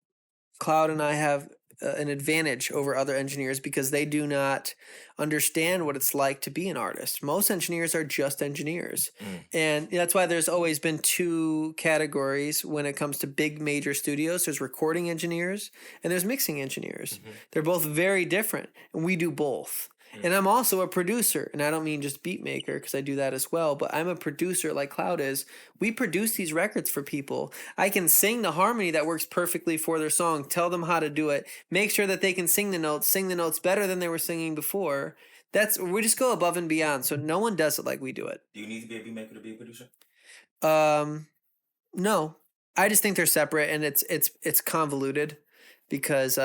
E: Cloud and I have an advantage over other engineers because they do not understand what it's like to be an artist. Most engineers are just engineers. And that's why there's always been 2 categories when it comes to big major studios. There's recording engineers and there's mixing engineers. They're both very different and we do both. And I'm also a producer, and I don't mean just beat maker because I do that as well, but I'm a producer like Cloud is. We produce these records for people. I can sing the harmony that works perfectly for their song, tell them how to do it, make sure that they can sing the notes better than they were singing before. We just go above and beyond, so no one does it like we do it.
D: Do you need to be a beat maker to be a producer?
E: No. I just think they're separate, and it's convoluted because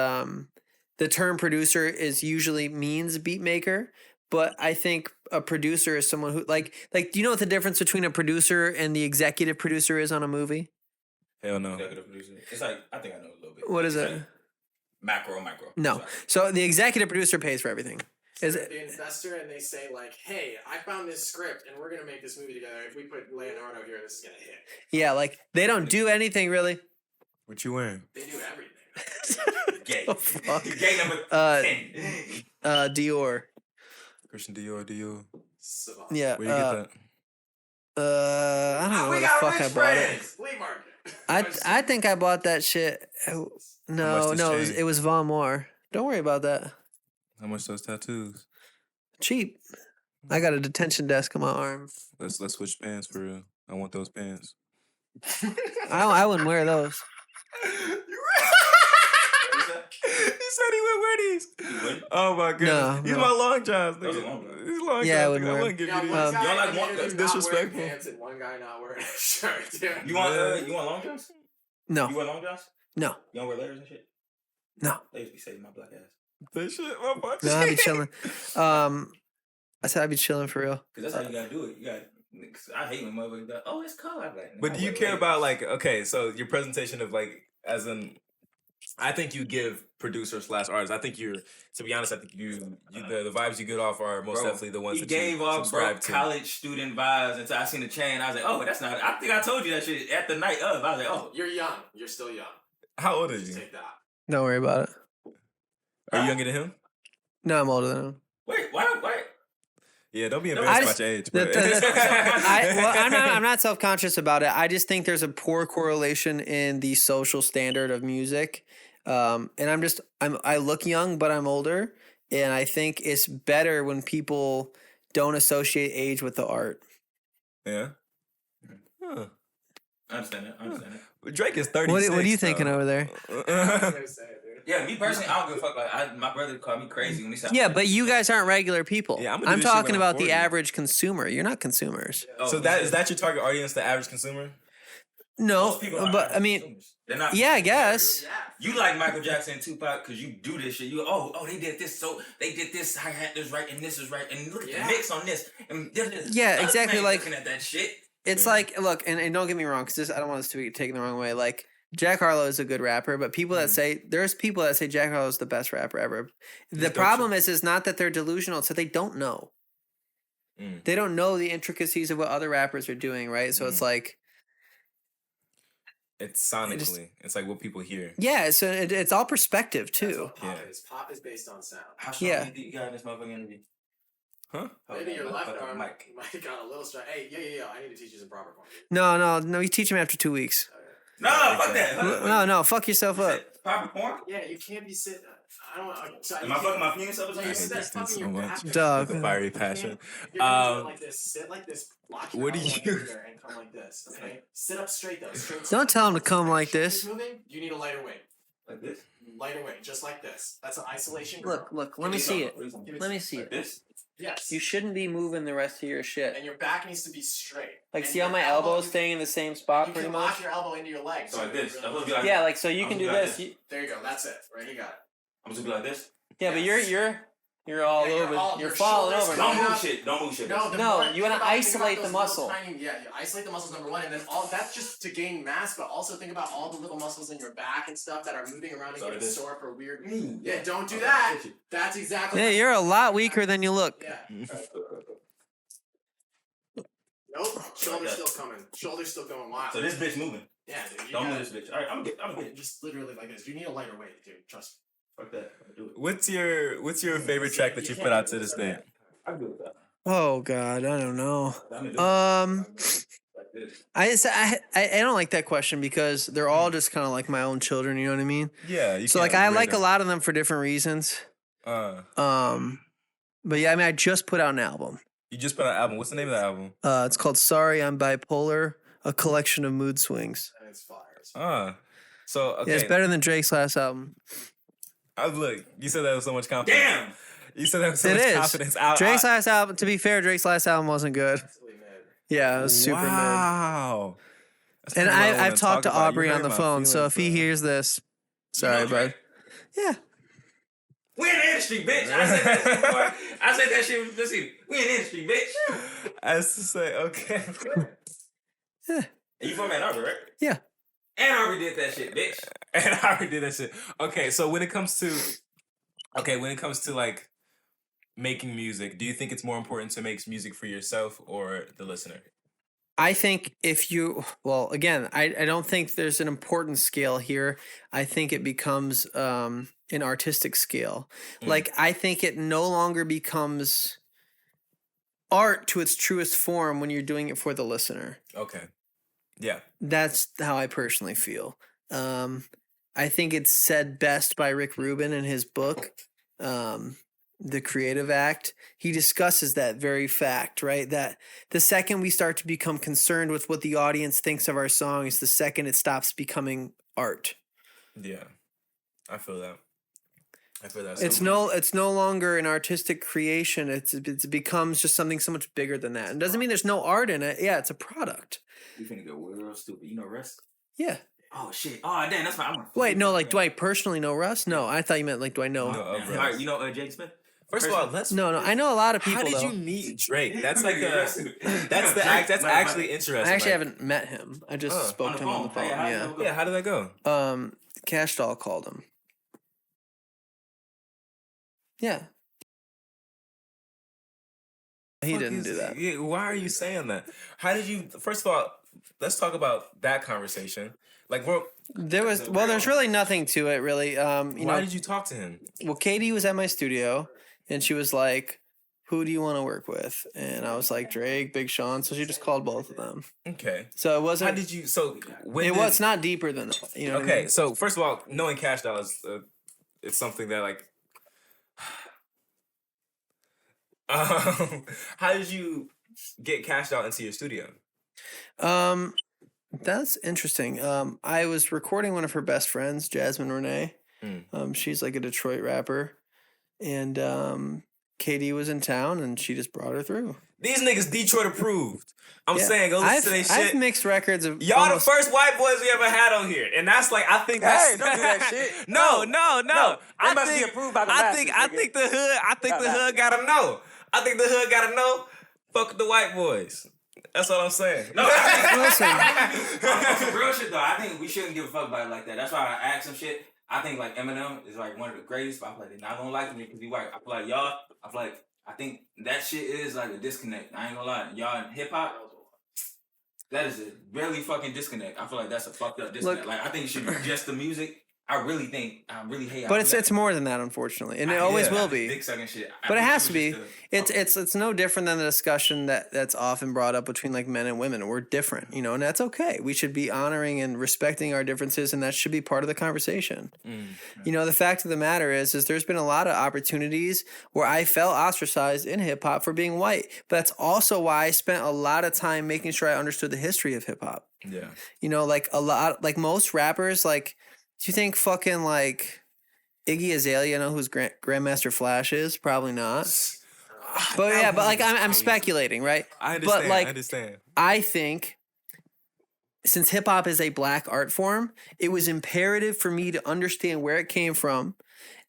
E: the term producer is usually means beat maker, but I think a producer is someone who like do you know what the difference between a producer and the executive producer is on a movie?
G: Hell no.
D: Executive producer. It's like I think I know a little bit.
E: What is
D: It's
E: it?
D: like micro.
E: No. So the executive producer pays for everything. Is it?
F: The investor and they say like, "Hey, I found this script and we're gonna make this movie together. If we put Leonardo here, this is gonna hit."
E: Yeah, like they don't do anything really.
G: What you wearing?
F: They do everything.
D: Gay.
E: Oh, fuck.
D: Gay number 10.
E: Dior.
G: Christian Dior.
F: Savant.
E: Yeah.
G: Where you get that?
E: I don't know
A: We
E: where the
A: got
E: fuck I
A: rich
E: bought it.
A: friends.
F: Flea market.
E: I think I bought that shit.
G: How
E: No,
G: much
E: no,
G: this
E: it
G: chain?
E: was Von Moore. Don't worry about that.
G: How much those tattoos?
E: Cheap. I got a detention desk on my arm.
G: Let's switch pants for real. I want those pants.
E: I wouldn't wear those.
G: He said he would wear these. Oh my goodness.
E: No,
G: These
E: no.
G: my long johns.
D: Those are
G: Nigga.
D: long johns.
G: These long
E: Yeah, I
G: johns.
E: wouldn't
G: nigga. I
E: wear
G: wouldn't give
F: Yeah,
G: you
F: one
G: these.
F: guy
D: Y'all like
F: admitted
D: one-
F: not
G: that's
F: wearing
G: disrespectful.
F: pants and one guy not wearing a shirt. Dude.
D: You want long johns?
E: No,
D: You wear long johns?
E: no,
D: You don't wear layers and shit?
E: no.
D: They used to be saving my black ass.
G: That shit, my boy.
E: No, I'd be chilling. I said I'd be chilling for real.
D: Cause that's how you gotta do it. You got. I hate when motherfuckers go, "Oh, it's color." I'm like,
G: But do you care about like okay, so your presentation of like as in I think you give producer / artist. I think you're to be honest, I think you the vibes you get off are most
D: Bro,
G: definitely the ones
D: he
G: that
D: gave
G: you
D: off
G: subscribe
D: broke
G: to.
D: college student vibes until I seen the chain. I was like, "Oh, that's not." I think I told you that shit at the night of. I was like, "Oh,
F: You're young. You're still young.
G: How old are
F: Just
G: you?
F: take that.
E: Don't worry about it.
G: Are you younger than him?
E: No, I'm older than him.
D: wait, why?"
G: Yeah, don't be
E: I
G: embarrassed
E: just-
G: about your age.
E: Well, I'm not self-conscious about it. I just think there's a poor correlation in the social standard of music. And I look young, but I'm older. And I think it's better when people don't associate age with the art.
G: Yeah. Huh.
D: I understand that.
G: Drake is 36.
E: What are you thinking over there?
F: I was gonna say it, dude.
D: Yeah, me personally, I don't give a fuck. Like, my brother called me crazy when he said,
E: Yeah, but you guys aren't regular people.
G: Yeah, I'm gonna do
E: I'm
G: this shit
E: talking
G: when I'm
E: about the
G: 40.
E: average consumer. You're not consumers.
D: Oh,
G: So that is that your target audience, the average consumer?
E: No,
D: Most people aren't
E: but I mean,
D: consumers. They're not.
E: yeah, I guess.
F: Yeah.
D: You like Michael Jackson and Tupac because you do this shit. You they did this, so they did this hi hat is right and this is right and look at
F: Yeah.
D: the mix on this. And
E: Yeah,
D: Us
E: exactly,
D: ain't
E: like-
D: looking at that shit.
E: It's like, look, and don't get me wrong, because I don't want this to be taken the wrong way. Like, Jack Harlow is a good rapper, but people that say, there's people that say Jack Harlow is the best rapper ever. The
G: dope
E: problem is not that they're delusional, it's that they don't know.
G: Mm.
E: They don't know the intricacies of what other rappers are doing, right? So it's like,
G: It's sonically. It's like what people hear.
E: yeah, so it's all perspective, too.
F: That's what
G: Yeah.
F: Pop is based on sound.
D: How strong
E: Yeah.
D: do you think you got in this motherfucking interview?
G: Huh?
F: Maybe your left
D: Fucking
F: arm
D: mic.
F: might have got a little strong. Hey, yo, I need to teach you some proper form.
E: No, you teach them after 2 weeks.
D: No, fuck that. Hold on.
E: No, fuck yourself
D: You
E: up.
D: said proper porn?
F: Yeah, you can't be sitting. I don't want. So
D: Am I fucking my penis up or
F: No,
G: I
F: you
G: hate
D: something?
F: sit
G: this
F: fucking
G: dude
F: your
G: so
F: back.
G: much.
E: Dog.
G: The fiery passion.
F: You're gonna do it
G: Um,
F: like this. Sit like this. Lock your
G: what do
F: elbow
G: you-
F: under there and come like this. Okay. Sit up straight though. Straight.
E: Don't tell him to come like
F: Shoulders
E: this.
F: Moving. You need a lighter weight.
D: Like this?
F: Lighter weight, just like this. That's an isolation.
E: Look, let me see it. Let me see
D: Like
E: it.
D: this?
F: Yes.
E: You shouldn't be moving the rest of your shit.
F: And your back needs to be straight.
E: Like,
F: And
E: see how
F: your
E: my elbow's
F: you-
E: staying in the same spot
F: You
E: pretty
F: can
E: much?
F: lock your elbow into your leg.
D: So like this.
F: you're
D: I'm
F: really-
D: supposed to be like
E: Yeah, like, so you
D: I'm
E: can do
D: gonna do
E: this.
D: this.
F: There you go. That's it. Right. You got it.
D: I'm supposed to be like this?
E: Yeah, but
F: Yes.
E: you're all
F: Yeah,
E: over. You're
F: your
E: falling
F: shoulders
E: over.
F: come
D: Don't
F: Yeah.
D: move shit. Don't move shit.
F: No, the
E: No,
F: more-
E: you wanna
F: think about
E: isolate
F: those
E: the muscle.
F: little tiny- yeah, you isolate the muscles number one, and then all that's just to gain mass, but also think about all the little muscles in your back and stuff that are moving around and
D: So
F: getting
D: this.
F: sore for weird.
D: Mm.
F: Yeah, don't do
D: Okay,
F: that.
D: get you.
F: That's exactly.
E: Yeah, you're a lot weaker than you look.
F: Yeah. Nope. Shoulder's still coming. Shoulder's still going wild.
D: So this bitch moving.
F: Yeah, dude. You
D: Don't
F: gotta-
D: move this bitch. Alright, I'm gonna get it.
F: Just literally like this. You need a lighter weight, dude. Trust
D: Fuck that. I'm gonna do it.
G: What's your favorite track that you put out to this day?
D: I'm good with that.
E: Oh God, I don't know.
D: I'm gonna do it. Like this.
E: I don't like that question because they're all just kind of like my own children. You know what I mean?
G: Yeah. You
E: So
G: can't
E: like I
G: rate
E: like a
G: them.
E: lot of them for different reasons. But yeah, I mean I just put out an album.
G: You just put out an album. What's the name of the album?
E: It's called "Sorry I'm Bipolar," a collection of mood swings.
F: and it's fire.
G: So okay.
E: Yeah, it's better than Drake's last album.
G: Look, you said that with so much confidence.
D: Damn!
G: You said that with so
E: It
G: much
E: is.
G: confidence.
E: Drake's last album. To be fair, Drake's last album wasn't good.
F: Absolutely mad.
E: Yeah, it was super mid.
G: Wow. That's
E: And
G: kinda what I
E: I've
G: wanna
E: talked to
G: talk about. You
E: Aubrey
G: hurt
E: on the
G: my
E: phone, so
G: feelings,
E: if he
G: bro.
E: hears this,
D: You know
E: sorry,
D: Drake?
E: bud. Yeah,
D: We in the industry, bitch. I said that shit before. I said that shit. Let's see. We in the industry, bitch.
G: I was to say, okay.
D: And you from Ann Arbor, right?
E: Yeah.
D: Ann Arbor did that shit, bitch.
G: And I already did that shit. Okay, so when it comes to like making music, do you think it's more important to make music for yourself or the listener?
E: I think again, I don't think there's an important scale here. I think it becomes an artistic scale. Like, I think it no longer becomes art to its truest form when you're doing it for the listener.
G: Okay. Yeah.
E: That's how I personally feel. I think it's said best by Rick Rubin in his book, The Creative Act. He discusses that very fact, right? That the second we start to become concerned with what the audience thinks of our song is the second it stops becoming art.
G: Yeah. I feel that.
E: It's no longer an artistic creation. It becomes just something so much bigger than that. It doesn't mean there's no art in it. Yeah, it's a product.
D: You finna go real stupid. You know Russ?
E: Yeah.
D: Oh shit. Oh damn, that's fine.
E: Wait, no, like, do I personally know Russ? No, I thought you meant like, do I know?
G: No,
D: All right, you know Jake Smith?
G: First of all, let's.
E: No, I know a lot of people.
G: How did
E: though.
G: you meet Drake? That's like that's actually interesting.
E: I actually
G: like,
E: haven't met him. I just spoke to him on the phone.
G: Yeah, how did that go?
E: Cash Doll called him. Yeah. He didn't do that.
G: Yeah, why are you saying that? How did you? First of all, let's talk about that conversation. Like,
E: there's really nothing to it, really.
G: Why did you talk to him?
E: Well, Katie was at my studio, and she was like, "Who do you want to work with?" And I was like, "Drake, Big Sean." So she just called both of them.
G: Okay.
E: So it wasn't.
G: How did you? So
E: it's not deeper than that. You know.
G: Okay.
E: What I mean?
G: So first of all, knowing Cash Doll is it's something that like. How did you get Cash Doll into your studio?
E: That's interesting. I was recording one of her best friends, Jasmine Renee. She's like a Detroit rapper, and Katie was in town, and she just brought her through.
G: These niggas Detroit approved. I'm saying, go listen to their shit.
E: I've mixed records of
G: y'all the first white boys we ever had on here, and that's like I think that's
H: don't do that shit.
G: No.
H: They must be approved by the masters,
G: I think the hood gotta know. I think the hood gotta know. Fuck the white boys. That's all I'm saying.
D: No, I think, for real shit though, I think we shouldn't give a fuck about it like that. That's why I asked some shit. I think like Eminem is like one of the greatest, but I feel like they're not gonna like me because he's white. I feel like y'all, I think that shit is like a disconnect. I ain't gonna lie. Y'all in hip hop, that is a really fucking disconnect. I feel like that's a fucked up disconnect. Like I think it should be just the music. I really hate.
E: But it's more than that, unfortunately, and it always will be.
D: Dick sucking shit.
E: But it has to be. It's no different than the discussion that's often brought up between like men and women. We're different, you know, and that's okay. We should be honoring and respecting our differences, and that should be part of the conversation. You know, the fact of the matter is there's been a lot of opportunities where I felt ostracized in hip hop for being white. But that's also why I spent a lot of time making sure I understood the history of hip hop.
G: Yeah.
E: You know, like most rappers, like. Do you think fucking like Iggy Azalea know who's Grandmaster Flash is? Probably not. But yeah, but like I'm speculating, right?
G: I understand.
E: But like,
G: I understand.
E: I think since hip hop is a black art form, it was imperative for me to understand where it came from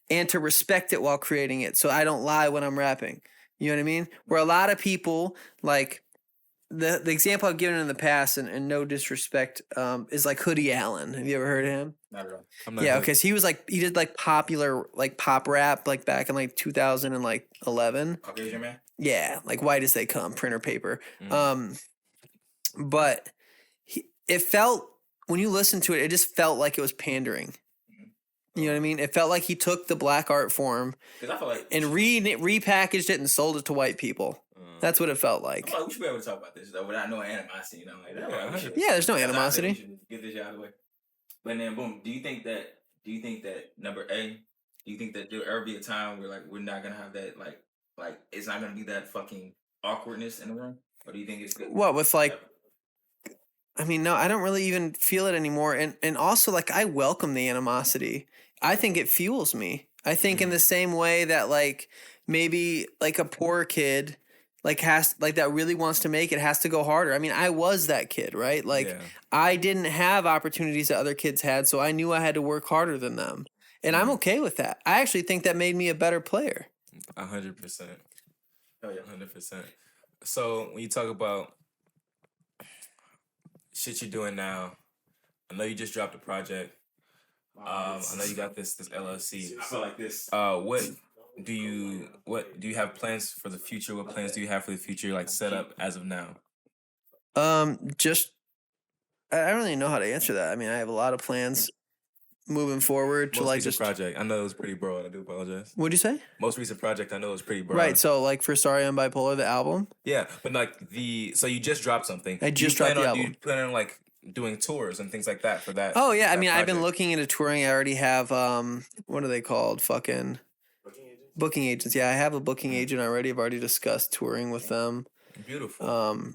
E: and to respect it while creating it, so I don't lie when I'm rapping. You know what I mean? Where a lot of people like. The example I've given in the past, and no disrespect, is like Hoodie Allen. Have you ever heard of him?
D: Not at all.
E: Yeah, okay. So he did like popular like pop rap like back in like 2011.
D: Caucasian man?
E: Yeah, like white as they come, printer paper. But it felt when you listen to it, it just felt like it was pandering. You know what I mean? It felt like he took the black art form
D: I feel like
E: and repackaged it and sold it to white people. That's what it felt like.
D: I feel like we should be able to talk about this though without no animosity, you know, like that. Like,
E: Yeah, there's no animosity.
D: We should get this out of the way. But then boom, do you think that number A, do you think that there'll ever be a time where like we're not gonna have that like it's not gonna be that fucking awkwardness in the room? Or do you think it's good?
E: What with like I mean, no, I don't really even feel it anymore. And also like I welcome the animosity. I think it fuels me. I think in the same way that like maybe like a poor kid like that really wants to make it has to go harder. I mean, I was that kid, right? Like I didn't have opportunities that other kids had, so I knew I had to work harder than them. And I'm okay with that. I actually think that made me a better player.
G: 100%. Oh yeah, 100%. So when you talk about shit you're doing now, I know you just dropped a project. I know you got this LLC.
D: I feel like this.
G: What do you have plans for the future? What plans do you have for the future, like set up as of now?
E: Just I don't really know how to answer that. I mean, I have a lot of plans moving forward to
G: Most
E: like
G: recent
E: just
G: project. I know it was pretty broad. I do apologize.
E: What'd you say?
G: Most recent project. I know it was pretty broad.
E: Right. So like for Sorry I'm Bipolar, the album.
G: Yeah, but like so you just dropped something.
E: I just dropped the album.
G: Do you plan on like doing tours and things like that for that?
E: Oh yeah, I mean, I've been
G: project?
E: looking into touring. I already have what are they called? Fucking booking agents. Yeah, I have a booking agent already. I've already discussed touring with them.
G: Beautiful.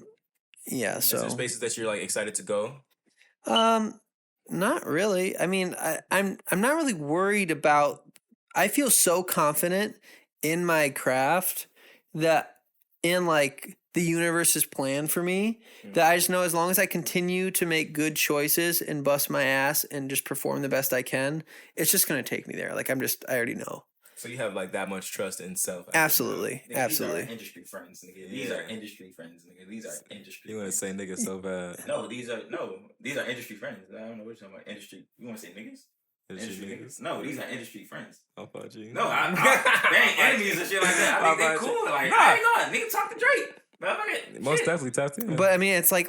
E: Yeah. So
G: is there spaces that you're like excited to go?
E: Not really. I mean, I'm not really worried about. I feel so confident in my craft that in like the universe's plan for me that I just know as long as I continue to make good choices and bust my ass and just perform the best I can, it's just gonna take me there. Like I already know.
G: So you have like that much trust in self.
E: Absolutely,
A: Nigga,
E: absolutely.
A: These are industry friends, nigga. These are industry friends, nigga. These are industry.
G: You want to
A: friends.
G: say nigga so bad?
A: No, these are industry friends. I don't know what you're talking about. Industry. You want to say niggas? Industry niggas. No, these are industry friends.
G: I thought you.
A: No, they ain't enemies and shit like that. I think they cool. Like, I ain't going. Nigga, talk to Drake.
G: Most definitely tapped in.
E: But I mean, it's like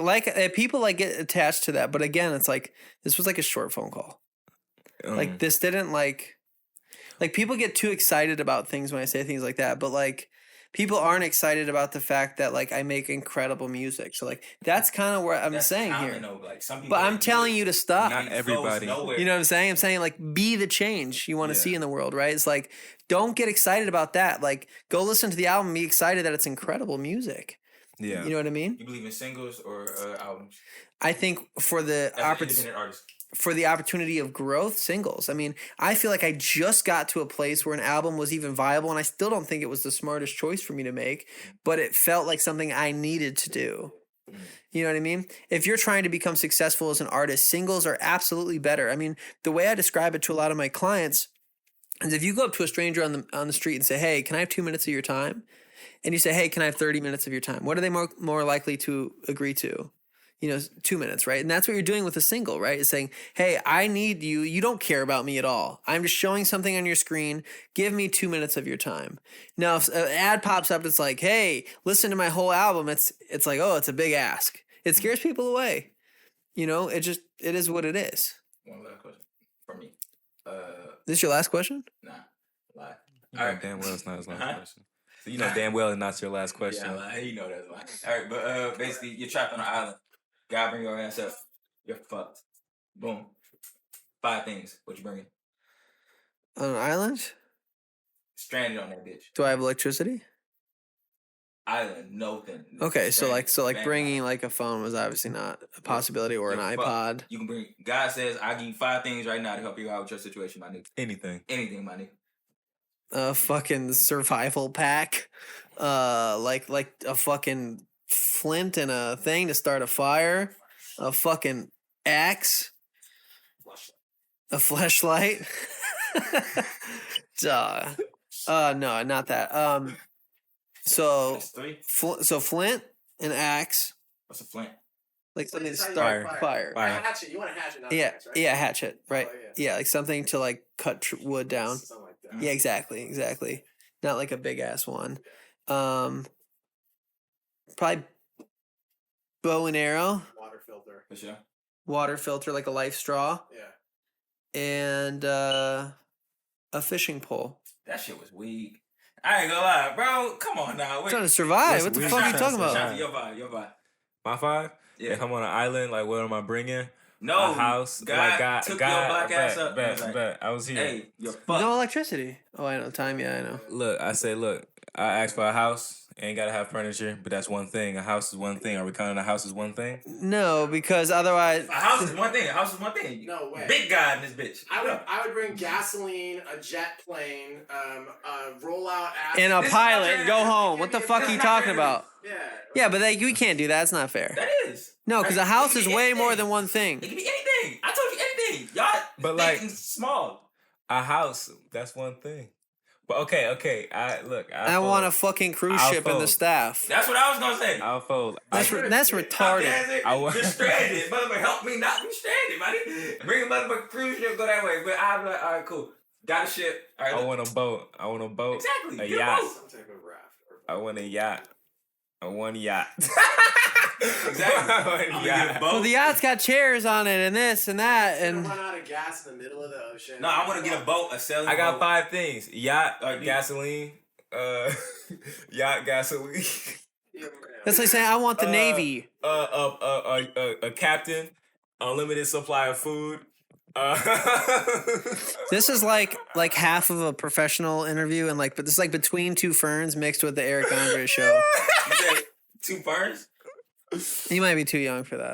E: people like get attached to that. But again, it's like this was like a short phone call. Like this didn't like people get too excited about things when I say things like that. But like people aren't excited about the fact that like I make incredible music. So like that's kind of what I'm saying here.
A: Like, some people
E: but I'm telling you to stop.
G: Not everybody.
E: You know what I'm saying? I'm saying like be the change you want to see in the world, right? It's like don't get excited about that. Like go listen to the album, be excited that it's incredible music.
G: Yeah.
E: You know what I mean?
A: You believe in singles or albums?
E: I think for the
A: independent artist.
E: For the opportunity of growth, singles. I mean, I feel like I just got to a place where an album was even viable, and I still don't think it was the smartest choice for me to make, but it felt like something I needed to do. You know what I mean? If you're trying to become successful as an artist, singles are absolutely better. I mean, the way I describe it to a lot of my clients is if you go up to a stranger on the street and say, "Hey, can I have 2 minutes of your time?" And you say, "Hey, can I have 30 minutes of your time?" What are they more likely to agree to? 2 minutes, right? And that's what you're doing with a single, right? It's saying, hey, I need you. You don't care about me at all. I'm just showing something on your screen. Give me 2 minutes of your time. Now, if an ad pops up, it's like, hey, listen to my whole album. It's like, oh, it's a big ask. It scares people away. It is what it is.
A: One last question for me.
E: This your last question?
A: Nah, lie.
G: All right, damn well it's not his last question. So you know damn well it's not your last question.
A: Yeah, lie. You know that's lie. All right, but basically, you're trapped on an island. God bring your ass up. You're fucked. Boom. 5 things. What you bringing?
E: On an island?
A: Stranded on that bitch.
E: Do I have electricity?
A: Island, no thing.
E: Okay,
A: Stranded.
E: so bringing like a phone was obviously not a possibility, or an iPod.
A: You can bring. God says, I give you 5 things right now to help you out with your situation, my nigga. Anything, my nigga.
E: A fucking survival pack, like a fucking flint and a thing to start a fire, a fucking axe, a flashlight. No, not that. So flint and axe.
A: What's a flint?
E: Like something to start fire.
B: A hatchet. You want a hatchet, not
E: Yeah,
B: an axe, right?
E: yeah, hatchet, right?
B: Oh,
E: yeah, like something to like cut wood down.
B: Something like that.
E: Yeah, exactly. Not like a big ass one. Probably bow and arrow.
B: Water filter.
A: For sure.
E: Water filter, like a life straw.
B: Yeah.
E: And a fishing pole.
A: That shit was weak. I ain't gonna lie, bro. Come on now. Wait.
E: Trying to survive.
G: Yes,
E: What the
G: we
E: fuck are you talking about?
A: Ashanti, your vibe.
G: My 5?
A: Yeah.
G: If I'm on an island, like what am I bringing?
A: No.
G: A house.
A: God took your black ass up.
G: Bet. I was here.
A: Hey, you're fucked.
E: No electricity. Oh, I know. Time, yeah, I know.
G: Look, I asked for a house. Ain't gotta have furniture, but that's one thing. A house is one thing. Are we counting a house as one thing?
E: No, because otherwise...
A: A house is one thing.
B: No way.
A: Big guy in this bitch.
B: I would bring gasoline, a jet plane, a rollout app.
E: And a pilot and go home. What the fuck are you talking about?
B: Yeah.
E: Yeah, but we can't do that. It's not fair.
A: That is.
E: No, because a house is way more than one thing.
A: It can be anything. I told you anything. Y'all
G: But
A: thinking small.
G: A house. That's one thing. But okay.
E: I want a fucking cruise ship in the staff.
A: That's what I was gonna say.
G: I'll fold.
E: That's retarded.
A: You're stranded. Motherfucker, help me not be stranded, buddy. Bring a motherfucking cruise ship, go that way. But I'm like, all right, cool. Got a ship. All right,
G: I want a boat.
A: Exactly.
G: A
A: Get
G: yacht.
A: a boat.
B: Some type of raft.
G: I want a yacht. I want a yacht.
A: Exactly.
G: I want a yacht.
E: Well, the yacht's got chairs on it and this and that and
B: Run out of gas in the middle of the ocean.
A: No, I want to get a boat, a sailing
G: I got
A: boat.
G: 5 things: yacht, gasoline, yacht, gasoline.
E: that's like saying I want the Navy.
G: A captain, unlimited supply of food.
E: This is like half of a professional interview and but this is like Between Two Ferns mixed with the Eric Andre show.
A: You said 2 ferns?
E: You might be too young for that.